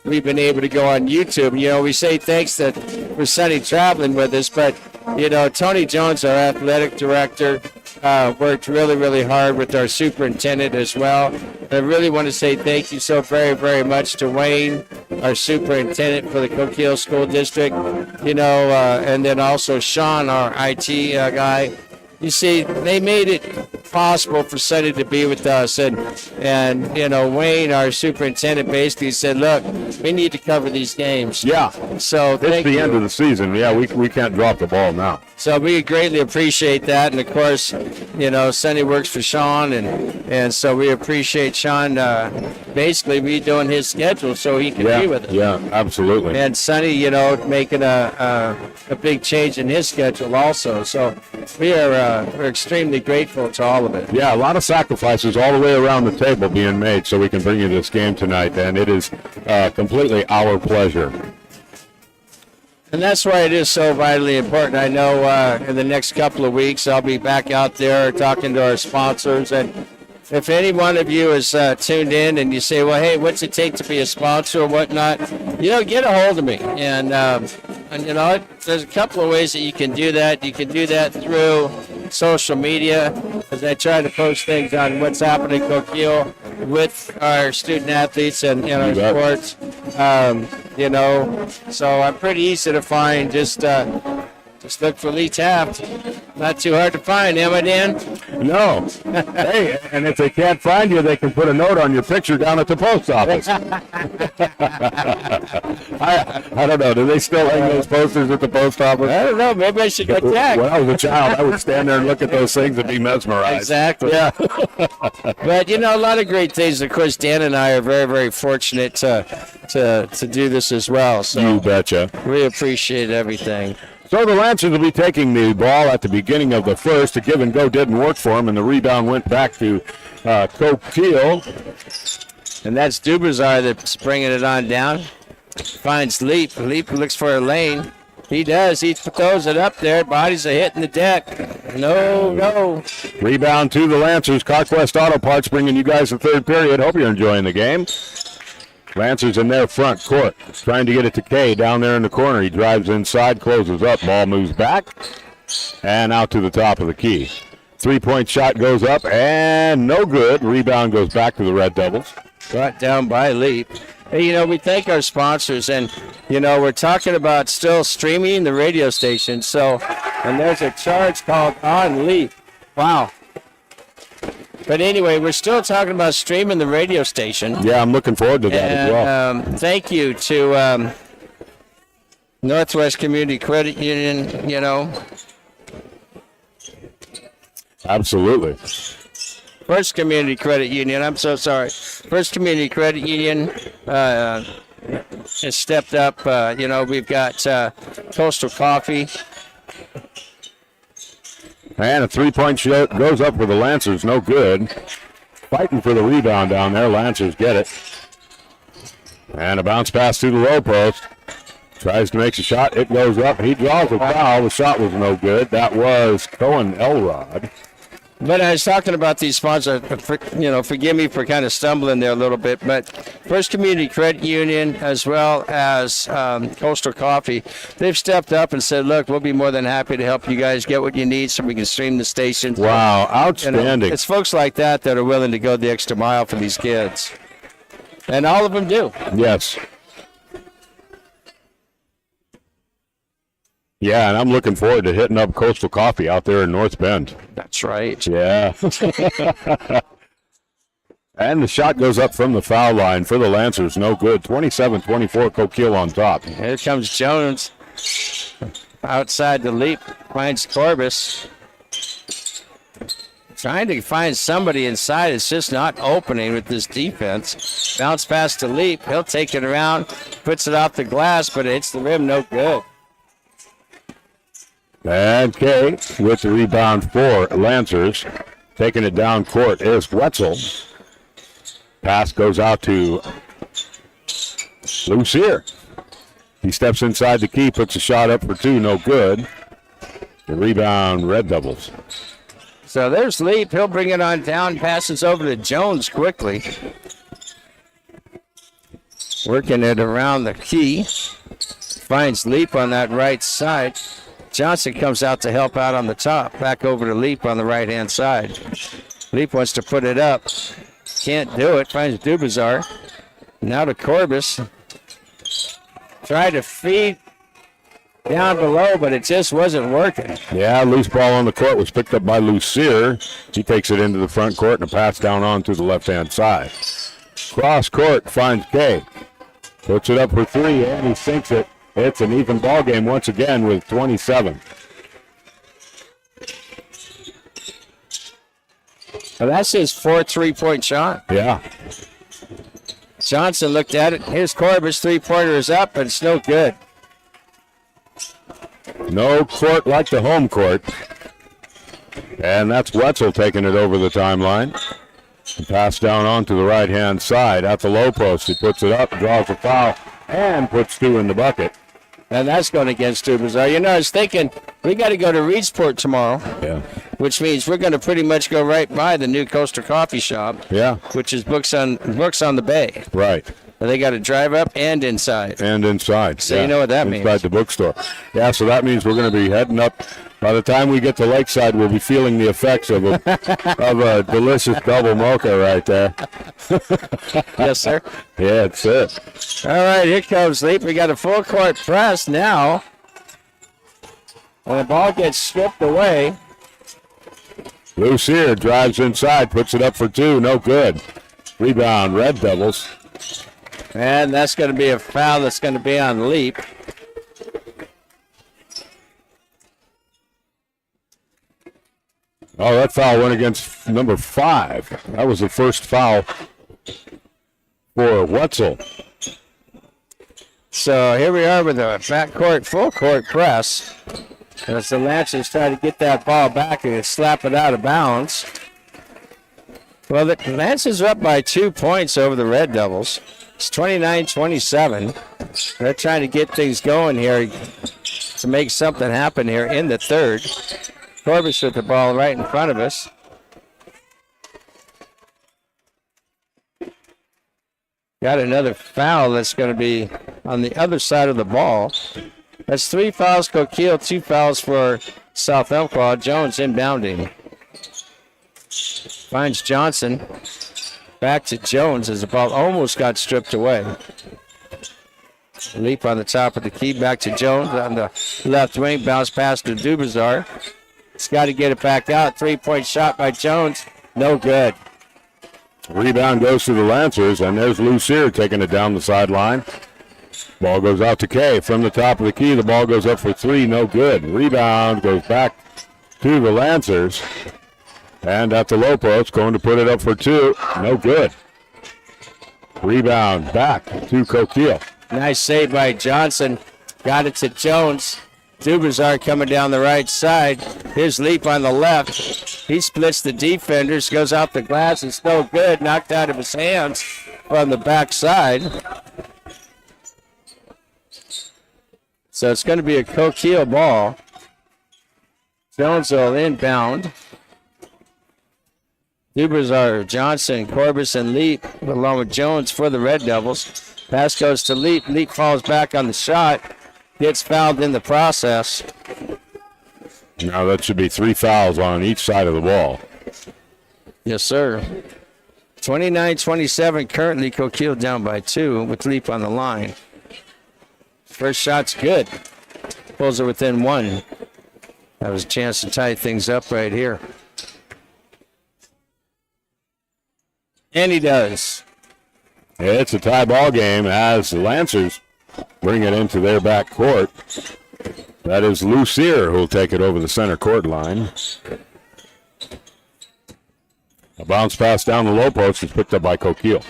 we've been able to go on YouTube. We say thanks for Sonny traveling with us, but Tony Jones, our athletic director, worked really, really hard with our superintendent as well. I really want to say thank you so very, very much to Wayne, our superintendent for the Coquille School District, and then also Sean, our IT guy. You see, they made it possible for Sonny to be with us, and Wayne, our superintendent, basically said, "Look, we need to cover these games."
Yeah.
So
it's the end of the season. Yeah, we can't drop the ball now.
So we greatly appreciate that, and of course, Sonny works for Sean, and so we appreciate Sean basically redoing his schedule so he can be with us.
Yeah, absolutely.
And Sonny, making a big change in his schedule also. So we're extremely grateful to all of it.
Yeah, a lot of sacrifices all the way around the table being made so we can bring you this game tonight, and it is completely our pleasure.
And that's why it is so vitally important. I know in the next couple of weeks I'll be back out there talking to our sponsors. And if any one of you is tuned in and you say, well, hey, what's it take to be a sponsor or whatnot, get a hold of me. And there's a couple of ways that you can do that. You can do that through social media, as I try to post things on what's happening in Coquille with our student athletes and our sports. So I'm pretty easy to find. Just look for Lee Taft. Not too hard to find, am I, Dan?
No. Hey, and if they can't find you, they can put a note on your picture down at the post office. I don't know. Do they still hang those posters at the post office?
I don't know. Maybe I should go check.
When I was a child, I would stand there and look at those things and be mesmerized.
Exactly.
Yeah.
But, a lot of great things. Of course, Dan and I are very, very fortunate to do this as well. So
you betcha.
We appreciate everything.
So the Lancers will be taking the ball at the beginning of the first. The give and go didn't work for them, and the rebound went back to Coquille.
And that's Dubazar that's bringing it on down. Finds Leap. Leap looks for a lane. He does. He throws it up there. Bodies are hitting the deck. No.
Rebound to the Lancers. CarQuest Auto Parts bringing you guys the third period. Hope you're enjoying the game. Lancers in their front court, trying to get it to Kay down there in the corner. He drives inside, closes up, ball moves back, and out to the top of the key. Three-point shot goes up, and no good. Rebound goes back to the Red Devils.
Brought down by Leap. Hey, we thank our sponsors, and, we're talking about still streaming the radio station, and there's a charge called on Leap. Wow. But anyway, we're still talking about streaming the radio station.
Yeah, I'm looking forward to that as well.
Thank you to Northwest Community Credit Union,
Absolutely.
First Community Credit Union, I'm so sorry. First Community Credit Union has stepped up. We've got Coastal Coffee.
And a three-point shot goes up for the Lancers, no good. Fighting for the rebound down there. Lancers get it. And a bounce pass to the low post. Tries to make a shot. It goes up. He draws a foul. The shot was no good. That was Cohen Elrod.
But I was talking about these sponsors, forgive me for kind of stumbling there a little bit, but First Community Credit Union as well as Coastal Coffee, they've stepped up and said, look, we'll be more than happy to help you guys get what you need so we can stream the station.
Wow, outstanding.
It's folks like that are willing to go the extra mile for these kids. And all of them do.
Yes. Yeah, and I'm looking forward to hitting up Coastal Coffee out there in North Bend.
That's right.
Yeah. And the shot goes up from the foul line for the Lancers. No good. 27-24, Coquille on top.
Here comes Jones. Outside the Leap. Finds Corbis. Trying to find somebody inside. It's just not opening with this defense. Bounce pass to Leap. He'll take it around. Puts it off the glass, but it hits the rim. No good.
And Kay with the rebound for Lancers. Taking it down court is Wetzel. Pass goes out to Lucier. He steps inside the key, puts a shot up for two, no good. The rebound, Red Devils.
So there's Leap. He'll bring it on down, passes over to Jones quickly. Working it around the key. Finds Leap on that right side. Johnson comes out to help out on the top. Back over to Leap on the right-hand side. Leap wants to put it up. Can't do it. Finds Dubazar. Now to Corbis. Tried to feed down below, but it just wasn't working.
Yeah, loose ball on the court was picked up by Lucier. He takes it into the front court and a pass down on to the left-hand side. Cross court finds Kay. Puts it up for three, and he sinks it. It's an even ball game once again with 27.
Well, that's his fourth three-point shot.
Yeah.
Johnson looked at it. Here's Corbis. Three-pointer is up, but it's no good.
No court like the home court. And that's Wetzel taking it over the timeline. The pass down onto the right-hand side at the low post. He puts it up, draws a foul, and puts two in the bucket.
And that's going against Dubazar. I was thinking we got to go to Reedsport tomorrow.
Yeah.
Which means we're going to pretty much go right by the new Coastal Coffee Shop.
Yeah.
Which is Books on the Bay.
Right.
And they got to drive up and inside.
And inside.
So you know what that means.
Inside the bookstore. Yeah, so that means we're going to be heading up. By the time we get to Lakeside, we'll be feeling the effects of a delicious double mocha right there.
Yes, sir.
Yeah, it's it.
All right, here comes Leap. We got a full court press now. And the ball gets stripped away.
Lucier drives inside, puts it up for two, no good. Rebound, Red Devils.
And that's going to be a foul that's going to be on Leap.
Oh, that foul went against number 5. That was the first foul for Wetzel.
So here we are with a backcourt, full court press. As the Lancers try to get that ball back and slap it out of bounds. Well, the Lancers are up by 2 points over the Red Devils. It's 29-27. They're trying to get things going here to make something happen here in the third. Corbis with the ball right in front of us. got another foul that's going to be on the other side of the ball. That's 3 fouls, Coquille, 2 fouls for South Umpqua. Jones inbounding. Finds Johnson. Back to Jones as the ball almost got stripped away. Leap on the top of the key. Back to Jones on the left wing. Bounce pass to Dubazar. He's got to get it back out. 3-point shot by Jones. No good.
Rebound goes to the Lancers, and there's Lucier taking it down the sideline. Ball goes out to Kay. From the top of the key, the ball goes up for 3. No good. Rebound goes back to the Lancers. And at the low post, going to put it up for 2. No good. Rebound back to Coquille.
Nice save by Johnson. Got it to Jones. Dubazar coming down the right side. His leap on the left. He splits the defenders, goes out the glass. It's no good. Knocked out of his hands on the backside. So it's going to be a Coquille ball. Jones will inbound. Dubazar, Johnson, Corbis, and Leap, along with Jones for the Red Devils. Pass goes to Leap. Leap falls back on the shot. Gets fouled in the process.
Now that should be 3 fouls on each side of the ball.
Yes, sir. 29-27, currently Coquille down by 2 with Leap on the line. First shot's good. Pulls it within 1. That was a chance to tie things up right here. And he does.
It's a tie ball game as the Lancers bring it into their back court. That is Lucier who will take it over the center court line. A bounce pass down the low post is picked up by Coquille.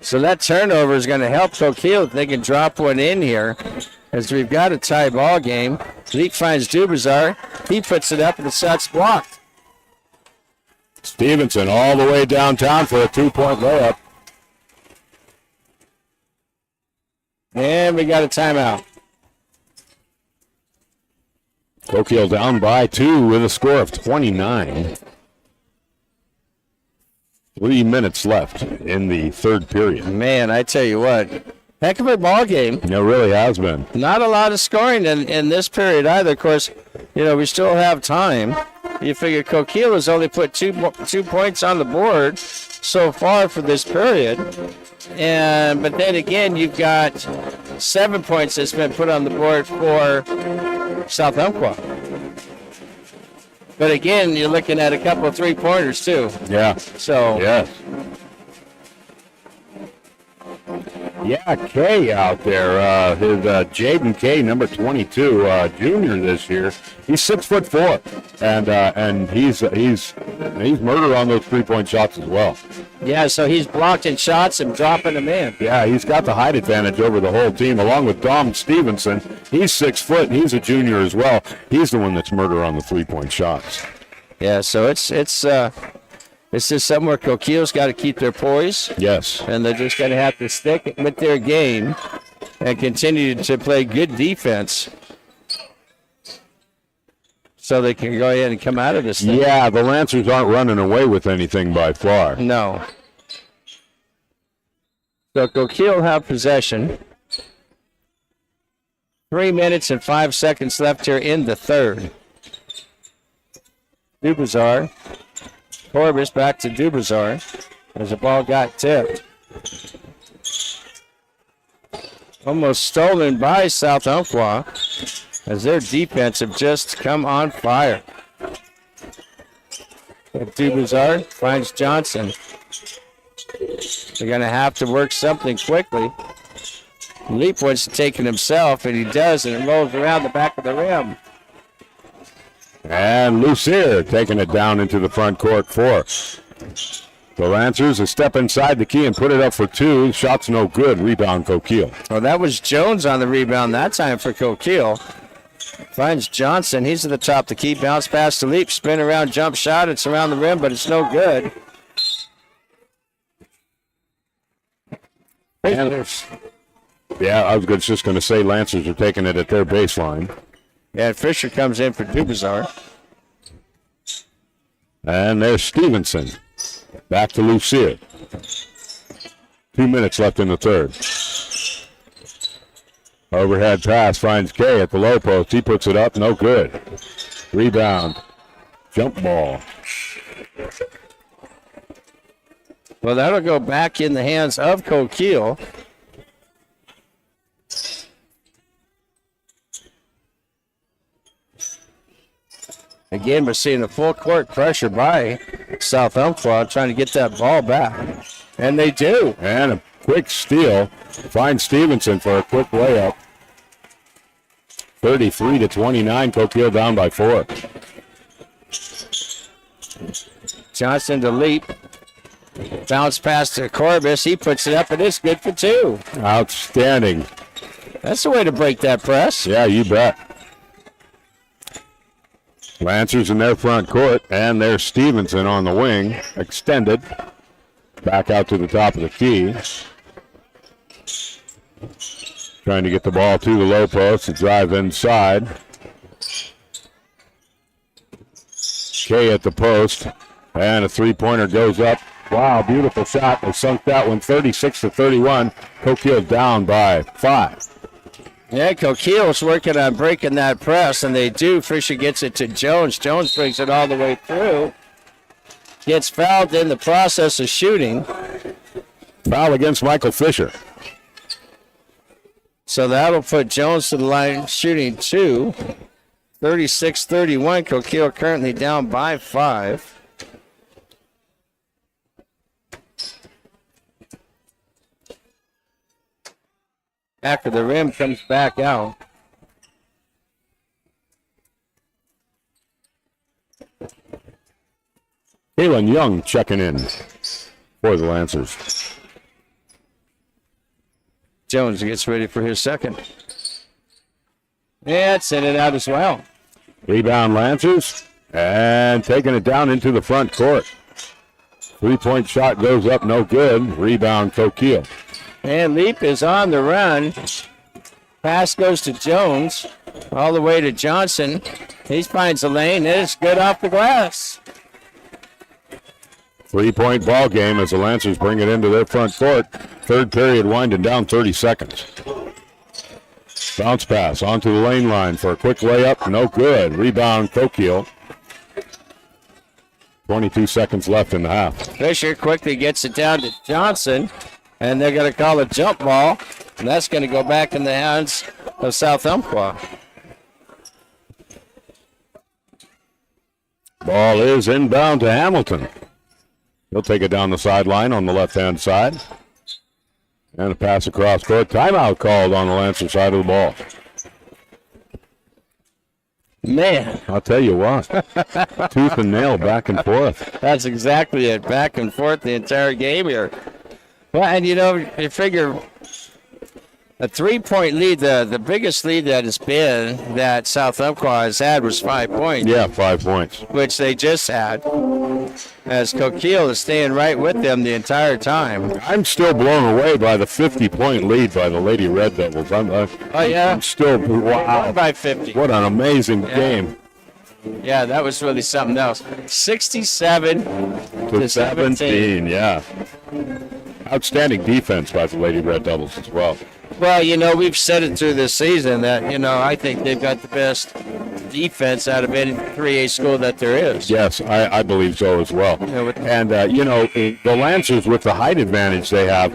So that turnover is going to help Coquille if they can drop one in here, as we've got a tie ball game. Leak finds Dubazar. He puts it up and the shot's blocked.
Stevenson all the way downtown for a 2-point layup.
And we got a timeout.
Coquille down by 2 with a score of 29. 3 minutes left in the third period.
Man, I tell you what, heck of a ball game.
It really has been.
Not a lot of scoring in this period either. Of course, we still have time. You figure Coquille has only put 2 points on the board so far for this period. But then again, you've got 7 points that's been put on the board for South Umpqua. But again, you're looking at a couple of 3-pointers too.
Yeah.
So.
Yes. Yeah, Kay out there. His Jaden Kay, number 22, junior this year. He's 6'4", and he's murder on those 3-point shots as well.
Yeah, so he's blocking shots and dropping them in.
Yeah, he's got the height advantage over the whole team, along with Dom Stevenson. He's 6 foot, and he's a junior as well. He's the one that's murder on the 3-point shots.
Yeah, so it's just something where Coquille's got to keep their poise.
Yes.
And they're just going to have to stick with their game and continue to play good defense so they can go ahead and come out of this thing.
Yeah, the Lancers aren't running away with anything by far.
No. So Coquille will have possession. 3 minutes and 5 seconds left here in the third. Dubazar. Corbis back to Dubazar as the ball got tipped. Almost stolen by South Umpqua as their defense have just come on fire. Dubazar finds Johnson. They're going to have to work something quickly. Leap wants to take it himself, and he does, and it rolls around the back of the rim.
And Lucier taking it down into the front court for the Lancers. A step inside the key and put it up for 2. Shot's no good. Rebound Coquille.
Well, that was Jones on the rebound that time for Coquille. Finds Johnson. He's at the top of the key. Bounce pass to Leap. Spin around, jump shot. It's around the rim, but it's no good.
Yeah, I was just going to say Lancers are taking it at their baseline.
Yeah, Fisher comes in for Dubazar.
And there's Stevenson. Back to Lucier. 2 minutes left in the third. Overhead pass finds Kay at the low post. He puts it up, no good. Rebound, jump ball.
Well, that'll go back in the hands of Coquille. Again, we're seeing a full court pressure by South Umpqua trying to get that ball back. And they do.
And a quick steal. Finds Stevenson for a quick layup. 33-29, Coquille down by 4.
Johnson to leap. Bounce pass to Corbis. He puts it up, and it's good for 2.
Outstanding.
That's the way to break that press.
Yeah, you bet. Lancers in their front court, and there's Stevenson on the wing, extended. Back out to the top of the key. Trying to get the ball to the low post to drive inside. Kay at the post, and a three-pointer goes up. Wow, beautiful shot. They sunk that one 36-31. Coquille down by 5.
Yeah, Coquille's working on breaking that press, and they do. Fisher gets it to Jones. Jones brings it all the way through. Gets fouled in the process of shooting.
Foul against Michael Fisher.
So that'll put Jones to the line shooting 2. 36-31. Coquille currently down by 5. After the rim comes back out.
Kaylin Young checking in for the Lancers.
Jones gets ready for his second. Yeah, it's in and out as well.
Rebound Lancers, and taking it down into the front court. 3-point shot goes up, no good. Rebound Coquille.
And Leap is on the run. Pass goes to Jones, all the way to Johnson. He finds a lane, and it's good off the glass.
3-point ball game as the Lancers bring it into their front court. Third period winding down 30 seconds. Bounce pass onto the lane line for a quick layup. No good. Rebound Coquille. 22 seconds left in the half.
Fisher quickly gets it down to Johnson, and they're going to call a jump ball, and that's going to go back in the hands of South Umpqua.
Ball is inbound to Hamilton. He'll take it down the sideline on the left-hand side. And a pass across court. Timeout called on the Lancer side of the ball.
Man.
I'll tell you what. Tooth and nail back and forth.
That's exactly it. Back and forth the entire game here. Well, and you know, you figure a 3-point lead, the biggest lead that has been that South Umpqua has had was 5 points.
Yeah, 5 points.
Which they just had. As Coquille is staying right with them the entire time.
I'm still blown away by the 50-point lead by the Lady Red Devils. I'm still, wow.
By 50.
What an amazing game.
Yeah, that was really something else. 67 to 17.
Yeah. Outstanding defense by the Lady Red Devils as well.
Well, you know, we've said it through this season that, you know, I think they've got the best defense out of any 3A school that there is.
Yes, I believe so as well. And, you know, the Lancers with the height advantage they have,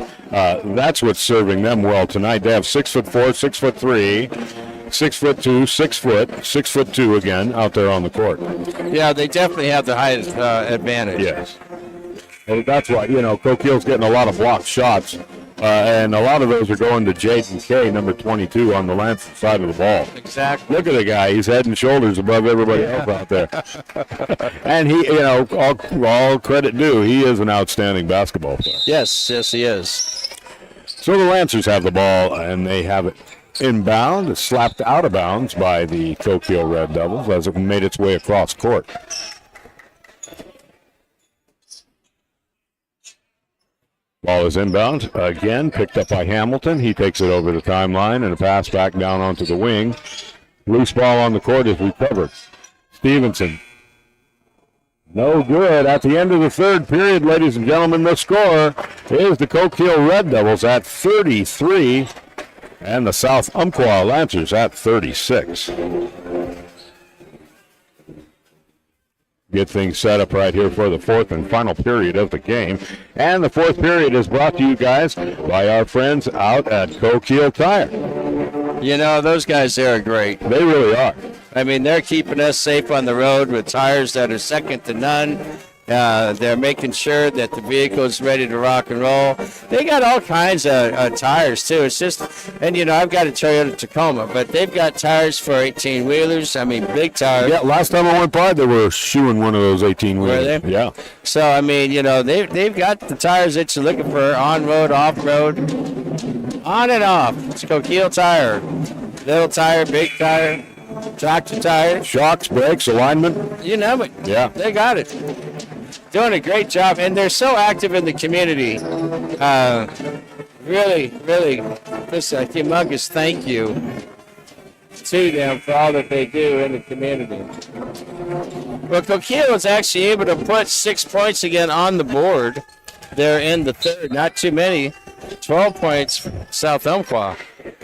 that's what's serving them well tonight. They have 6'4", 6'3", 6'2", 6 foot, 6'2" again out there on the court.
Yeah, they definitely have the height advantage.
Yes. And that's why, you know, Coquille's getting a lot of blocked shots. And a lot of those are going to Jaden Kay, number 22, on the Lancers side of the ball.
Exactly.
Look at the guy. He's head and shoulders above everybody else out there. And he, you know, all credit due, he is an outstanding basketball player.
Yes, he is.
So the Lancers have the ball, and they have it inbound. It's slapped out of bounds by the Coquille Red Devils as it made its way across court. Ball is inbound. Again, picked up by Hamilton. He takes it over the timeline and a pass back down onto the wing. Loose ball on the court is recovered. Stevenson. No good. At the end of the third period, ladies and gentlemen, the score is the Coquille Red Devils at 33, and the South Umpqua Lancers at 36. Get things set up right here for the fourth and final period of the game. And the fourth period is brought to you guys by our friends out at Coquille Tire.
You know, those guys there are great.
They really are.
I mean, they're keeping us safe on the road with tires that are second to none. They're making sure that the vehicle is ready to rock and roll. They got all kinds of tires, too. It's just, and, you know, I've got a Toyota Tacoma, but they've got tires for 18-wheelers. I mean, big tires.
Yeah, last time I went by, they were shoeing one of those 18-wheelers.
Were they?
Yeah.
So, I mean, you know, they've got the tires that you're looking for, on-road, off-road, on and off. It's Coquille Tire. Little tire, big tire, tractor tire.
Shocks, brakes, alignment.
You know it.
Yeah.
They got it. Doing a great job, and they're so active in the community. Really, just a humongous thank you to them for all that they do in the community. Well, Coquille was actually able to put 6 points again on the board there in the third. Not too many. 12 points for South Umpqua.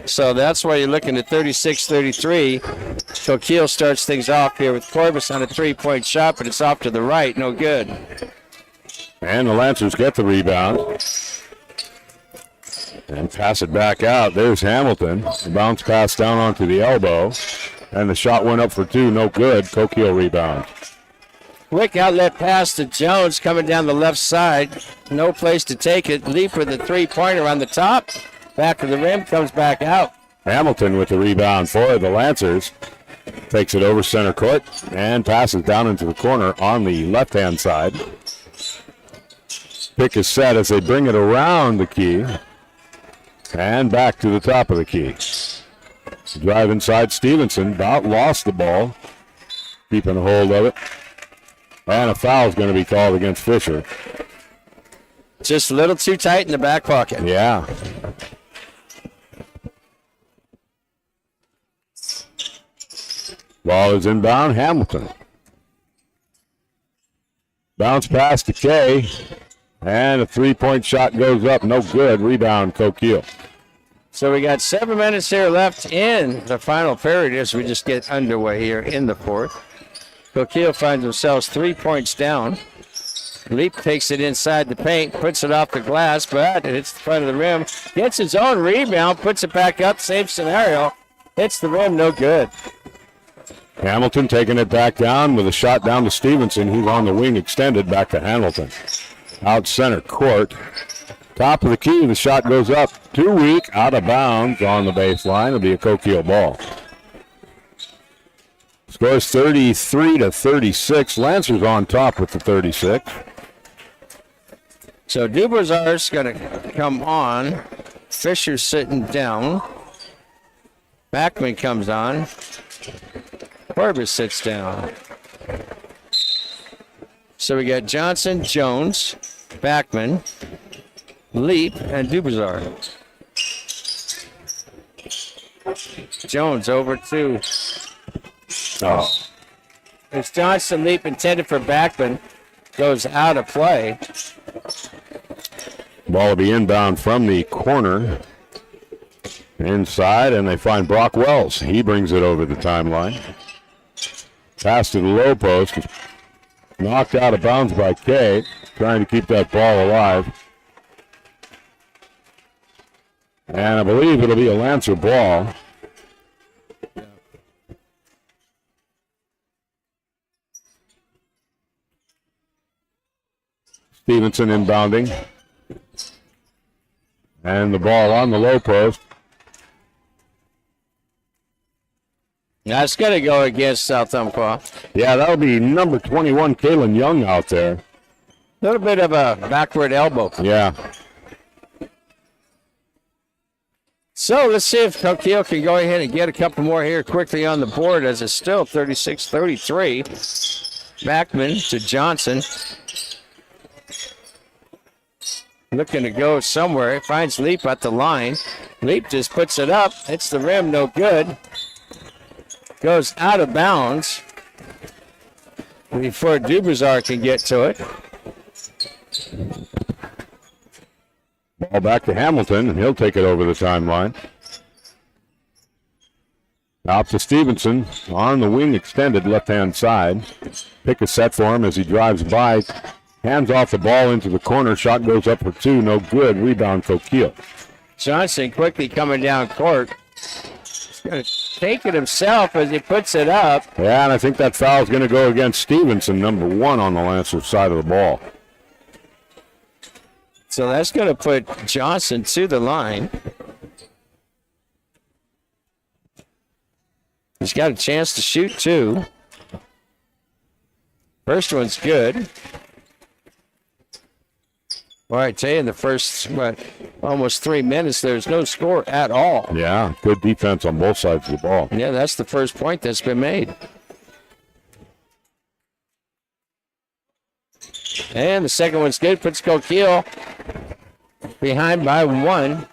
So that's why you're looking at 36-33. Coquille starts things off here with Corbus on a three-point shot, but it's off to the right. No good.
And the Lancers get the rebound. And pass it back out. There's Hamilton. The bounce pass down onto the elbow. And the shot went up for two. No good. Coquille rebound.
Quick outlet pass to Jones coming down the left side. No place to take it. Leap with the three-pointer on the top. Back of the rim, comes back out.
Hamilton with the rebound for the Lancers. Takes it over center court and passes down into the corner on the left-hand side. Pick is set as they bring it around the key and back to the top of the key. Drive inside Stevenson, about lost the ball, keeping a hold of it. And a foul is going to be called against Fisher.
Just a little too tight in the back pocket.
Yeah. Ball is inbound, Hamilton. Bounce pass to Kay. And a three-point shot goes up. No good. Rebound, Coquille.
So we got 7 minutes here left in the final period as we just get underway here in the fourth. Coquille finds themselves 3 points down. Leap takes it inside the paint, puts it off the glass, but it hits the front of the rim. Gets his own rebound, puts it back up, same scenario. Hits the rim, no good.
Hamilton taking it back down with a shot down to Stevenson. He's on the wing extended back to Hamilton. Out center court. Top of the key, the shot goes up. Too weak, out of bounds on the baseline. It'll be a Coquille ball. Scores 33-36. Lancers on top with the 36.
So Dubouzar's going to come on. Fisher sitting down. Backman comes on. Corbus sits down. So we got Johnson, Jones, Backman, Leap, and Dubouzar. Jones over to...
Oh.
It's Johnson. Leap intended for Backman. Goes out of play.
Ball will be inbound from the corner. Inside, and they find Brock Wells. He brings it over the timeline. Pass to the low post. Knocked out of bounds by Kay. Trying to keep that ball alive. And I believe it'll be a Lancer ball. Stevenson inbounding. And the ball on the low post.
That's going to go against South Umpqua.
Yeah, that'll be number 21, Kalen Young out there.
A little bit of a backward elbow.
Yeah.
So let's see if Coquille can go ahead and get a couple more here quickly on the board as it's still 36-33. Backman to Johnson. Looking to go somewhere. Finds Leap at the line. Leap just puts it up. Hits the rim, no good. Goes out of bounds before Dubouzar can get to it.
Ball back to Hamilton, and he'll take it over the timeline. Out to Stevenson on the wing extended left-hand side. Pick a set for him as he drives by. Hands off the ball into the corner. Shot goes up for two. No good. Rebound Coquille.
Johnson quickly coming down court. He's going to take it himself as he puts it up.
Yeah, and I think that foul is going to go against Stevenson, number 1 on the Lancers side of the ball.
So that's going to put Johnson to the line. He's got a chance to shoot two. First one's good. Well, I tell you, in the first, almost 3 minutes, there's no score at all.
Yeah, good defense on both sides of the ball.
Yeah, that's the first point that's been made. And the second one's good. Puts Coquille behind by 1.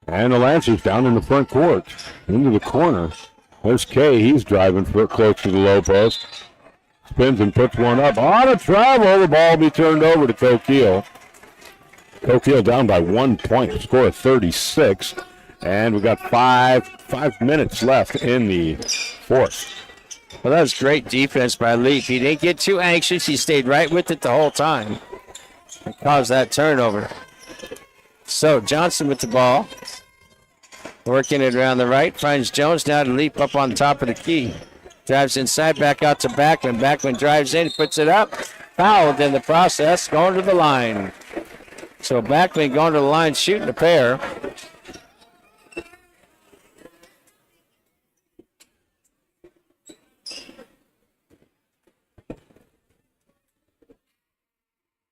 And the Lancers down in the front court, into the corner. There's Kay. He's driving for close to the low post. Spins and puts one up. On a travel, the ball will be turned over to Coquille. Coquille down by 1 point, score of 36. And we've got five minutes left in the fourth.
Well, that was great defense by Leap. He didn't get too anxious. He stayed right with it the whole time and caused that turnover. So Johnson with the ball. Working it around the right. Finds Jones now to Leap up on top of the key. Drives inside, back out to Backman. Backman drives in, puts it up. Fouled in the process, going to the line. So Backman going to the line, shooting a pair.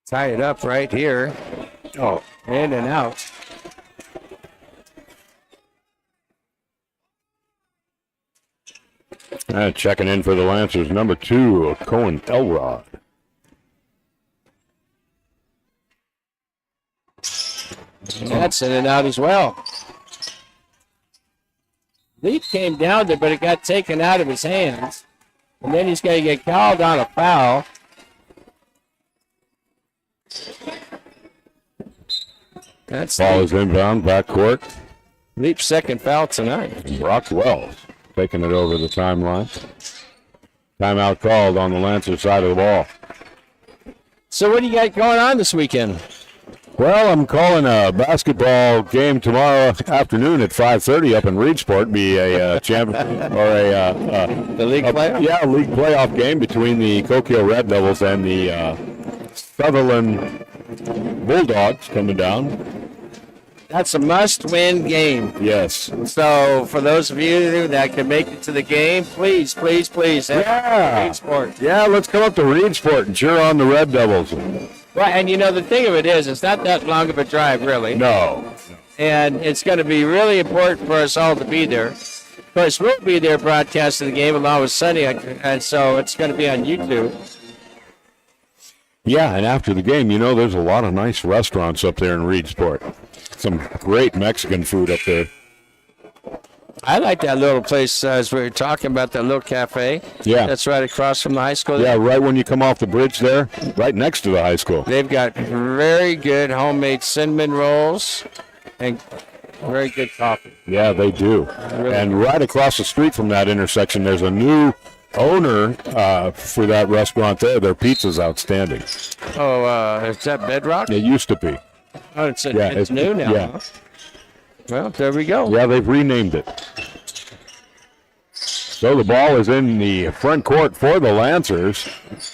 Tie it up right here. Oh, in and out.
Checking in for the Lancers, number 2, Cohen Elrod.
That's in and out as well. Leap came down there, but it got taken out of his hands. And then he's going to get called on a foul. That's
Ball is inbound, backcourt.
Leap's second foul tonight.
Brock Wells taking it over the timeline. Timeout called on the Lancers side of the ball.
So what do you got going on this weekend?
Well, I'm calling a basketball game tomorrow afternoon at 5:30 up in Reedsport. Be a champion or
The league playoff?
Yeah, league playoff game between the Coquille Red Devils and the Sutherland Bulldogs coming down.
That's a must-win game.
Yes.
So for those of you that can make it to the game, please, please, please.
Yeah.
Reedsport.
Yeah, let's come up to Reedsport and cheer on the Red Devils.
Well, and you know, the thing of it is, it's not that long of a drive, really.
No.
And it's going to be really important for us all to be there. Of course, we'll be there broadcasting the game along with Sonny, and so it's going to be on YouTube.
Yeah, and after the game, you know, there's a lot of nice restaurants up there in Reedsport. Some great Mexican food up there.
I like that little place, as we were talking about, that little cafe.
Yeah.
That's right across from the high school.
Yeah, right when you come off the bridge there, right next to the high school.
They've got very good homemade cinnamon rolls and very good coffee.
Yeah, they do.
Really?
And right across the street from that intersection, there's a new owner for that restaurant there. Their pizza's outstanding.
Oh, is that Bedrock?
It used to be.
Oh, it's new now.
Yeah.
Huh? Well, there we go.
Yeah, they've renamed it. So the ball is in the front court for the Lancers,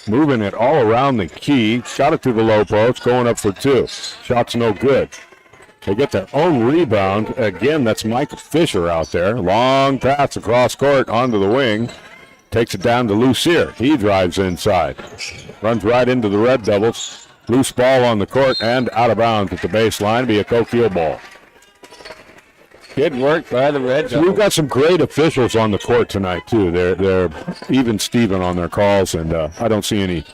moving it all around the key. Shot it to the low post, going up for 2. Shot's no good. They get their own rebound. Again, that's Mike Fisher out there. Long pass across court onto the wing. Takes it down to Lucier. He drives inside. Runs right into the Red Devils. Loose ball on the court and out of bounds at the baseline. Be a Coquille ball.
Good work by the Red Devils.
We've got some great officials on the court tonight, too. They're even Steven on their calls, and I don't see any.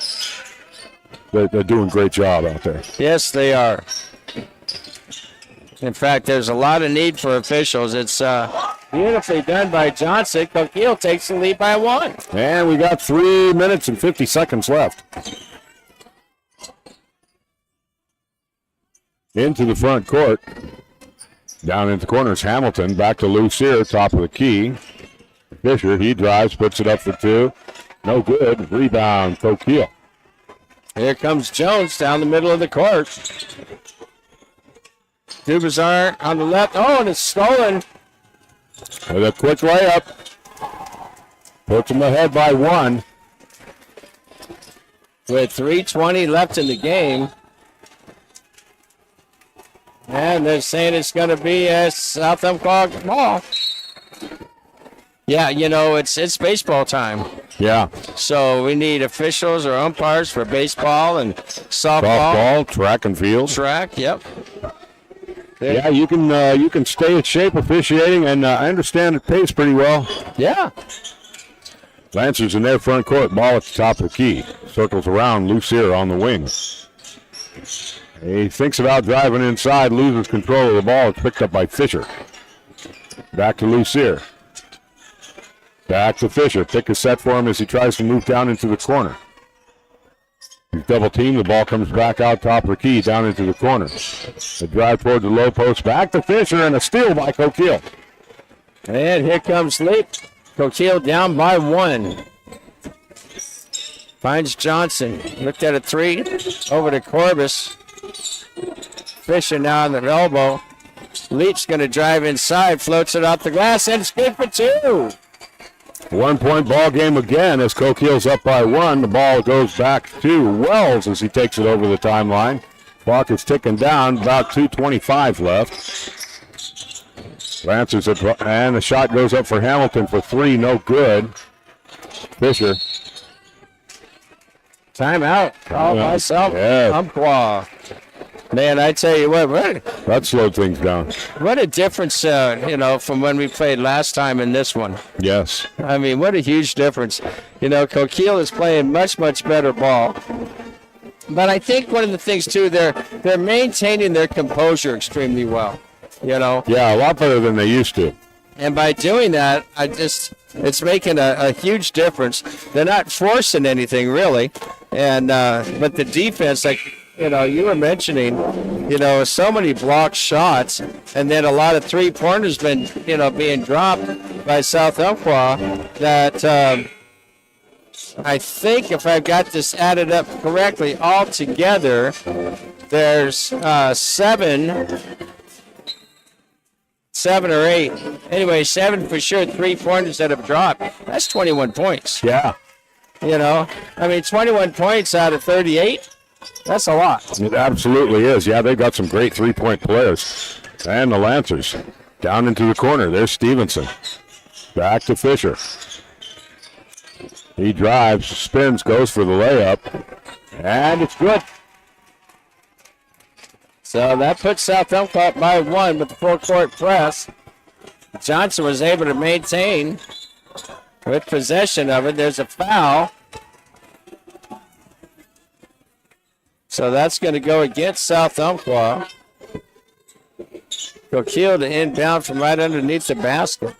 They're doing a great job out there.
Yes, they are. In fact, there's a lot of need for officials. It's beautifully done by Johnson. Coquille takes the lead by 1.
And we got 3 minutes and 50 seconds left. Into the front court. Down into the corners, Hamilton. Back to Lucier, top of the key. Fisher, he drives, puts it up for 2. No good. Rebound, Coquille.
Here comes Jones down the middle of the court. Dubazar on the left. Oh, and it's stolen.
With a quick layup. Puts him ahead by 1.
With 3:20 left in the game. And they're saying it's going to be a South Umpqua ball. Yeah, you know, it's baseball time.
Yeah.
So we need officials or umpires for baseball and softball.
Softball, track and field.
Track, yep.
Yeah, you can stay in shape officiating, and I understand it pays pretty well.
Yeah.
Lancers in their front court, ball at the top of the key. Circles around, Lucier on the wing. He thinks about driving inside, loses control of the ball. It's picked up by Fisher. Back to Lucier. Back to Fisher. Pick a set for him as he tries to move down into the corner. He's double teamed. The ball comes back out top of the key, down into the corner. The drive toward the low post. Back to Fisher, and a steal by Coquille.
And here comes Leap. Coquille down by 1. Finds Johnson. Looked at a 3. Over to Corbus. Fisher now on the elbow. Leap's going to drive inside. Floats it off the glass, and it's good for 2.
1 point ball game again as Coquille's up by 1. The ball goes back to Wells as he takes it over the timeline. Clock is ticking down, about 2:25 left. Lancers and the shot goes up for Hamilton for 3, no good. Fisher.
Timeout. Call myself.
Yeah.
Umpqua. Man, I tell you what,
That slowed things down.
what a difference, from when we played last time in this one.
Yes.
I mean, what a huge difference. Coquille is playing much, much better ball. But I think one of the things, too, they're maintaining their composure extremely well,
Yeah, a lot better than they used to.
And by doing that, it's making a huge difference. They're not forcing anything, really. And but the defense, like, you were mentioning, so many blocked shots, and then a lot of three-pointers been, being dropped by South Umpqua that I think if I've got this added up correctly, altogether, there's 7 or 8. Anyway, 7 for sure, three-pointers that have dropped. That's 21 points.
Yeah.
21 points out of 38. That's a lot.
It absolutely is. Yeah, they've got some great three-point players. And the Lancers down into the corner. There's Stevenson. Back to Fisher. He drives, spins, goes for the layup. And it's good.
So that puts South Umpqua by 1 with the full-court press. Johnson was able to maintain with possession of it. There's a foul. So that's going to go against South Umpqua. Coquille to inbound from right underneath the basket.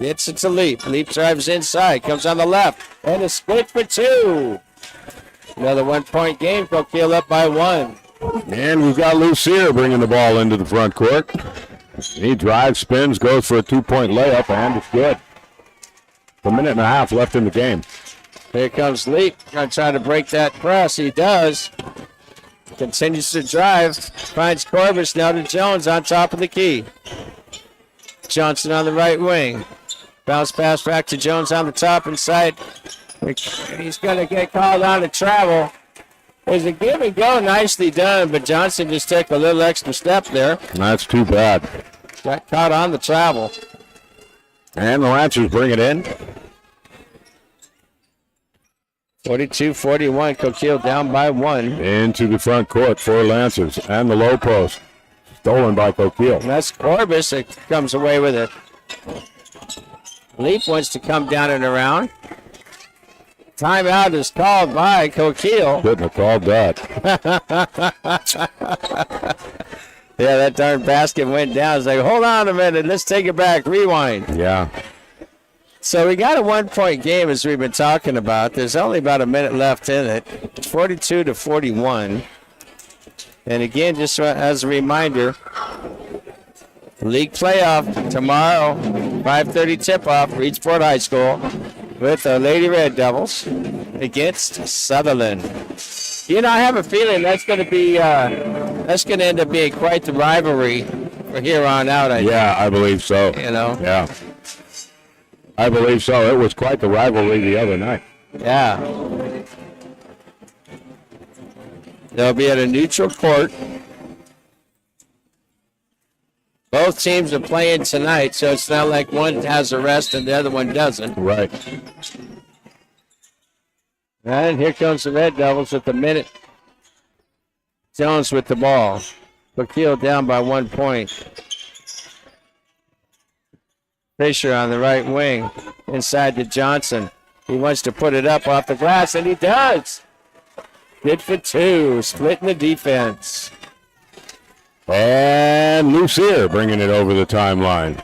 It's a Leap. Leap drives inside, comes on the left, and a split for 2. Another 1-point game. Coquille up by 1.
And we've got Lucier bringing the ball into the front court. He drives, spins, goes for a 2-point layup, and it's good. A minute and a half left in the game.
Here comes Leap, going to try to break that press. He does. Continues to drive. Finds Corbus now to Jones on top of the key. Johnson on the right wing. Bounce pass back to Jones on the top inside. He's going to get called on to travel. There's a give and go, nicely done, but Johnson just took a little extra step there.
That's too bad.
Got caught on the travel.
And the Lancers bring it in.
42-41, Coquille down by 1.
Into the front court for Lancers. And the low post. Stolen by Coquille.
And that's Corbus that comes away with it. Leap wants to come down and around. Timeout is called by Coquille.
Couldn't have called that.
Yeah, that darn basket went down. It's like, hold on a minute. Let's take it back. Rewind.
Yeah.
So we got a 1-point game, as we've been talking about. There's only about a minute left in it. It's 42-41. And again, just as a reminder, league playoff tomorrow, 5:30 tip-off, Reedsport High School, with the Lady Red Devils against Sutherland. You know, I have a feeling that's going to end up being quite the rivalry from here on out.
I believe so.
You know.
Yeah. I believe so. It was quite the rivalry the other night.
Yeah. They'll be at a neutral court. Both teams are playing tonight, so it's not like one has a rest and the other one doesn't.
Right.
And here comes the Red Devils with the minute. Jones with the ball. Coquille down by 1 point. Fisher on the right wing. Inside to Johnson. He wants to put it up off the glass, and he does. Good for two. Splitting the defense.
And Lucier bringing it over the timeline.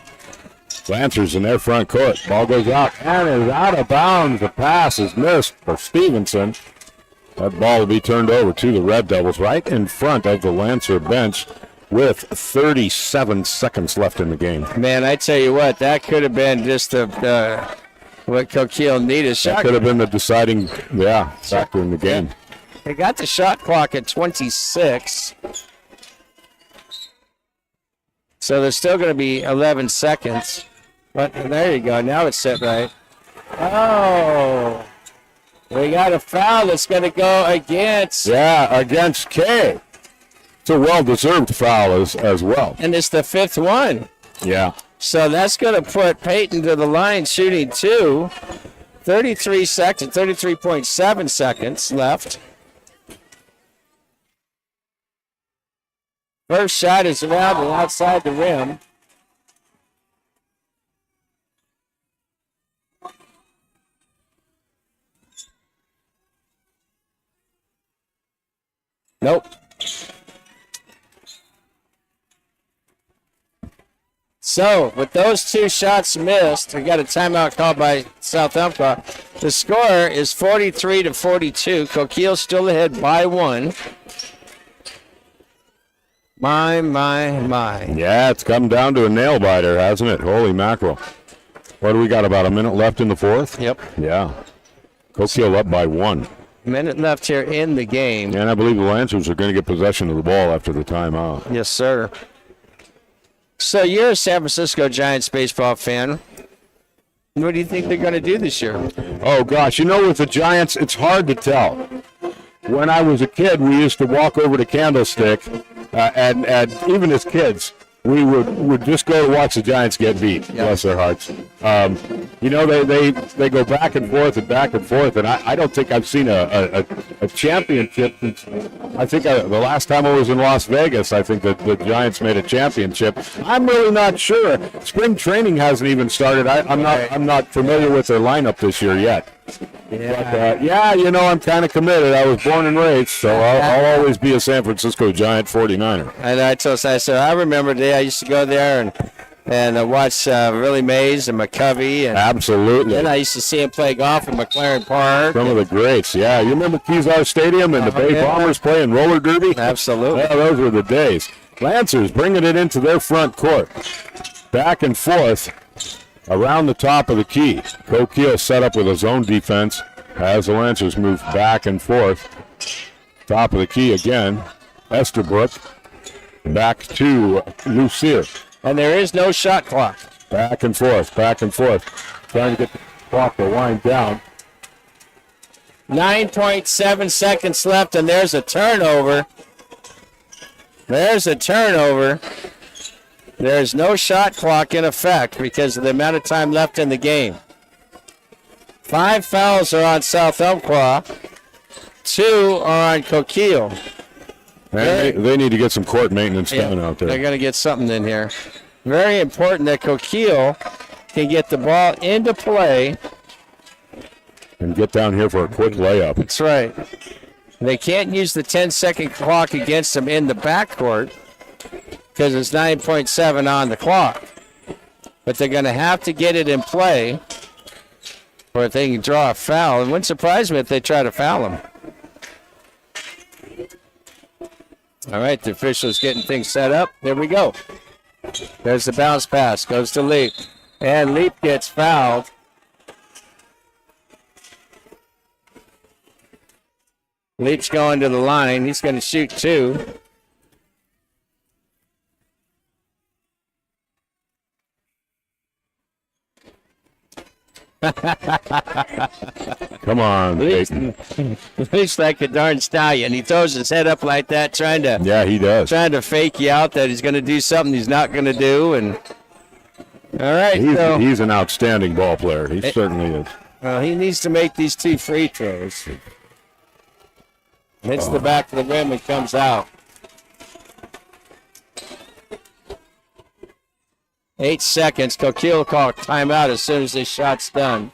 Lancers in their front court. Ball goes out and is out of bounds. The pass is missed for Stevenson. That ball will be turned over to the Red Devils right in front of the Lancer bench with 37 seconds left in the game.
Man, I tell you what, that could have been just what Coquille needed.
That could have been the deciding factor in the game.
They got the shot clock at 26. So there's still going to be 11 seconds. But there you go. Now it's set right. Oh. We got a foul that's going to go against.
Yeah, against Kay. It's a well-deserved foul as well.
And it's the fifth one.
Yeah.
So that's going to put Peyton to the line shooting two. 33.7 seconds left. First shot is around and outside the rim. Nope. So, with those two shots missed, we got a timeout called by South Umpqua. The score is 43-42. Coquille still ahead by one. My.
Yeah, it's come down to a nail biter, hasn't it? Holy mackerel. What do we got, about a minute left in the fourth?
Yep.
Yeah. Coquille up by one.
Minute left here in the game.
And I believe the Lancers are going to get possession of the ball after the timeout.
Yes, sir. So you're a San Francisco Giants baseball fan. What do you think they're going to do this year?
Oh, gosh. You know, with the Giants, it's hard to tell. When I was a kid, we used to walk over to Candlestick, and even as kids, we would just go to watch the Giants get beat. Yep. Bless their hearts. You know, they go back and forth, and I don't think I've seen a championship since, I think the last time I was in Las Vegas, I think that the Giants made a championship. I'm really not sure. Spring training hasn't even started. I'm not familiar with their lineup this year yet.
Yeah.
But, you know, I'm kind of committed. I was born and raised, so I'll always be a San Francisco Giant 49er.
And I remember the day I used to go there and watch Willie Mays and McCovey. And
absolutely.
Then I used to see him play golf in McLaren Park.
Some of the greats, yeah. You remember Kezar Stadium and the Bay Bombers playing roller derby?
Absolutely.
Yeah, those were the days. Lancers bringing it into their front court. Back and forth. Around the top of the key, Coquille set up with a zone defense as the Lancers move back and forth. Top of the key again, Estabrook back to Lucier.
And there is no shot clock.
Back and forth. Trying to get the clock to wind down.
9.7 seconds left, and there's a turnover. There's no shot clock in effect because of the amount of time left in the game. 5 fouls are on South Umpqua. 2 are on Coquille.
They need to get some court maintenance done out there.
They're going to get something in here. Very important that Coquille can get the ball into play.
And get down here for a quick layup.
That's right. They can't use the 10-second clock against them in the backcourt. because it's 9.7 on the clock. But they're going to have to get it in play or if they can draw a foul. It wouldn't surprise me if they try to foul him. All right, the official's getting things set up. There we go. There's the bounce pass. Goes to Leap. And Leap gets fouled. Leap's going to the line. He's going to shoot 2.
Come on, Peyton.
Looks like a darn stallion. He throws his head up like that, trying to
He does.
trying to fake you out that he's going to do something he's not going to do. And all right,
He's an outstanding ball player. He certainly is.
Well, he needs to make these 2 free throws. Hits the back of the rim and comes out. 8 seconds. Coquille will call timeout as soon as this shot's done.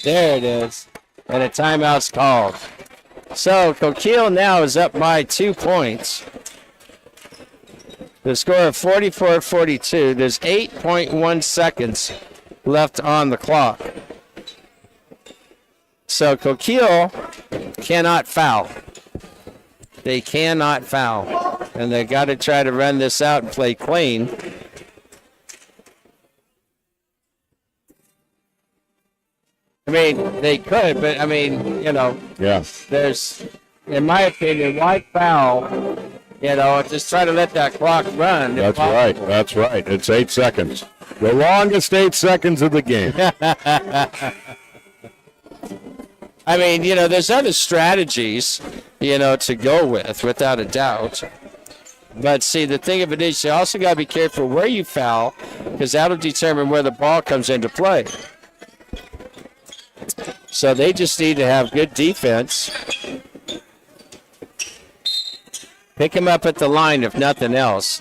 There it is. And a timeout's called. So Coquille now is up by 2 points. The score of 44-42. There's 8.1 seconds left on the clock. So Coquille cannot foul. They cannot foul. And they got to try to run this out and play clean. I mean, they could, but I mean, there's, in my opinion, why foul? Just try to let that clock run.
That's right. That's right. It's 8 seconds. The longest 8 seconds of the game.
I mean, there's other strategies, to go with, without a doubt. But see, the thing of it is, you also got to be careful where you foul, because that'll determine where the ball comes into play. So they just need to have good defense. Pick him up at the line, if nothing else.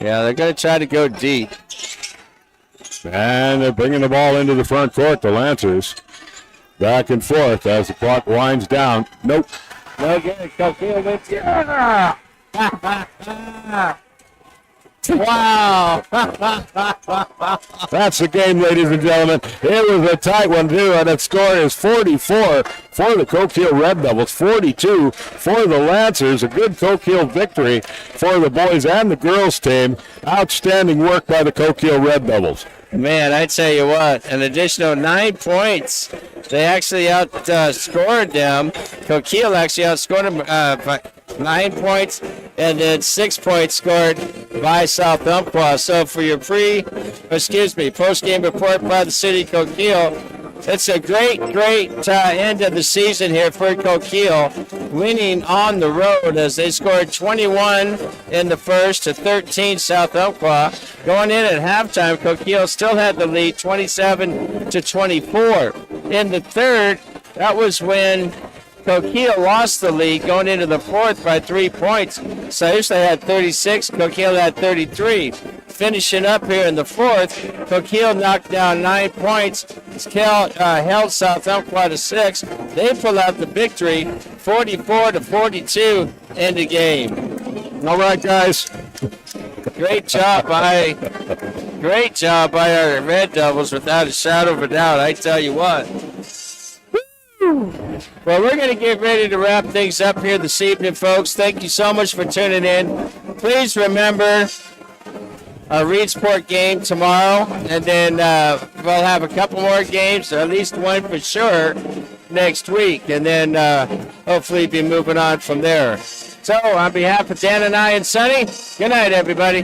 Yeah, they're going to try to go deep.
And they're bringing the ball into the front court, the Lancers. Back and forth as the clock winds down. Nope.
No good. Coquille wins. Yeah! Wow.
That's the game, ladies and gentlemen. It was a tight one, too, and the score is 44 for the Coquille Red Devils, 42 for the Lancers. A good Coquille victory for the boys and the girls team. Outstanding work by the Coquille Red Devils.
Man, I tell you what, an additional 9 points. They actually outscored them. Coquille actually outscored them by 9 points, and then 6 points scored by South Umpqua. So for your post-game report by the city Coquille, it's a great end of the season here for Coquille, winning on the road as they scored 21 in the first to 13 South Umpqua. Going in at halftime, Coquille still had the lead, 27-24. In the third, that was when Coquille lost the lead going into the fourth by 3 points. Sayushla had 36, Coquille had 33. Finishing up here in the fourth, Coquille knocked down 9 points. Held South Umpqua to 6. They pull out the victory, 44-42 in the game.
All right, guys.
Great job by our Red Devils, without a shadow of a doubt. I tell you what. Well, we're going to get ready to wrap things up here this evening, folks. Thank you so much for tuning in. Please remember our Reedsport game tomorrow, and then we'll have a couple more games, or at least one for sure, next week, and then hopefully be moving on from there. So, on behalf of Dan and I and Sonny, good night, everybody.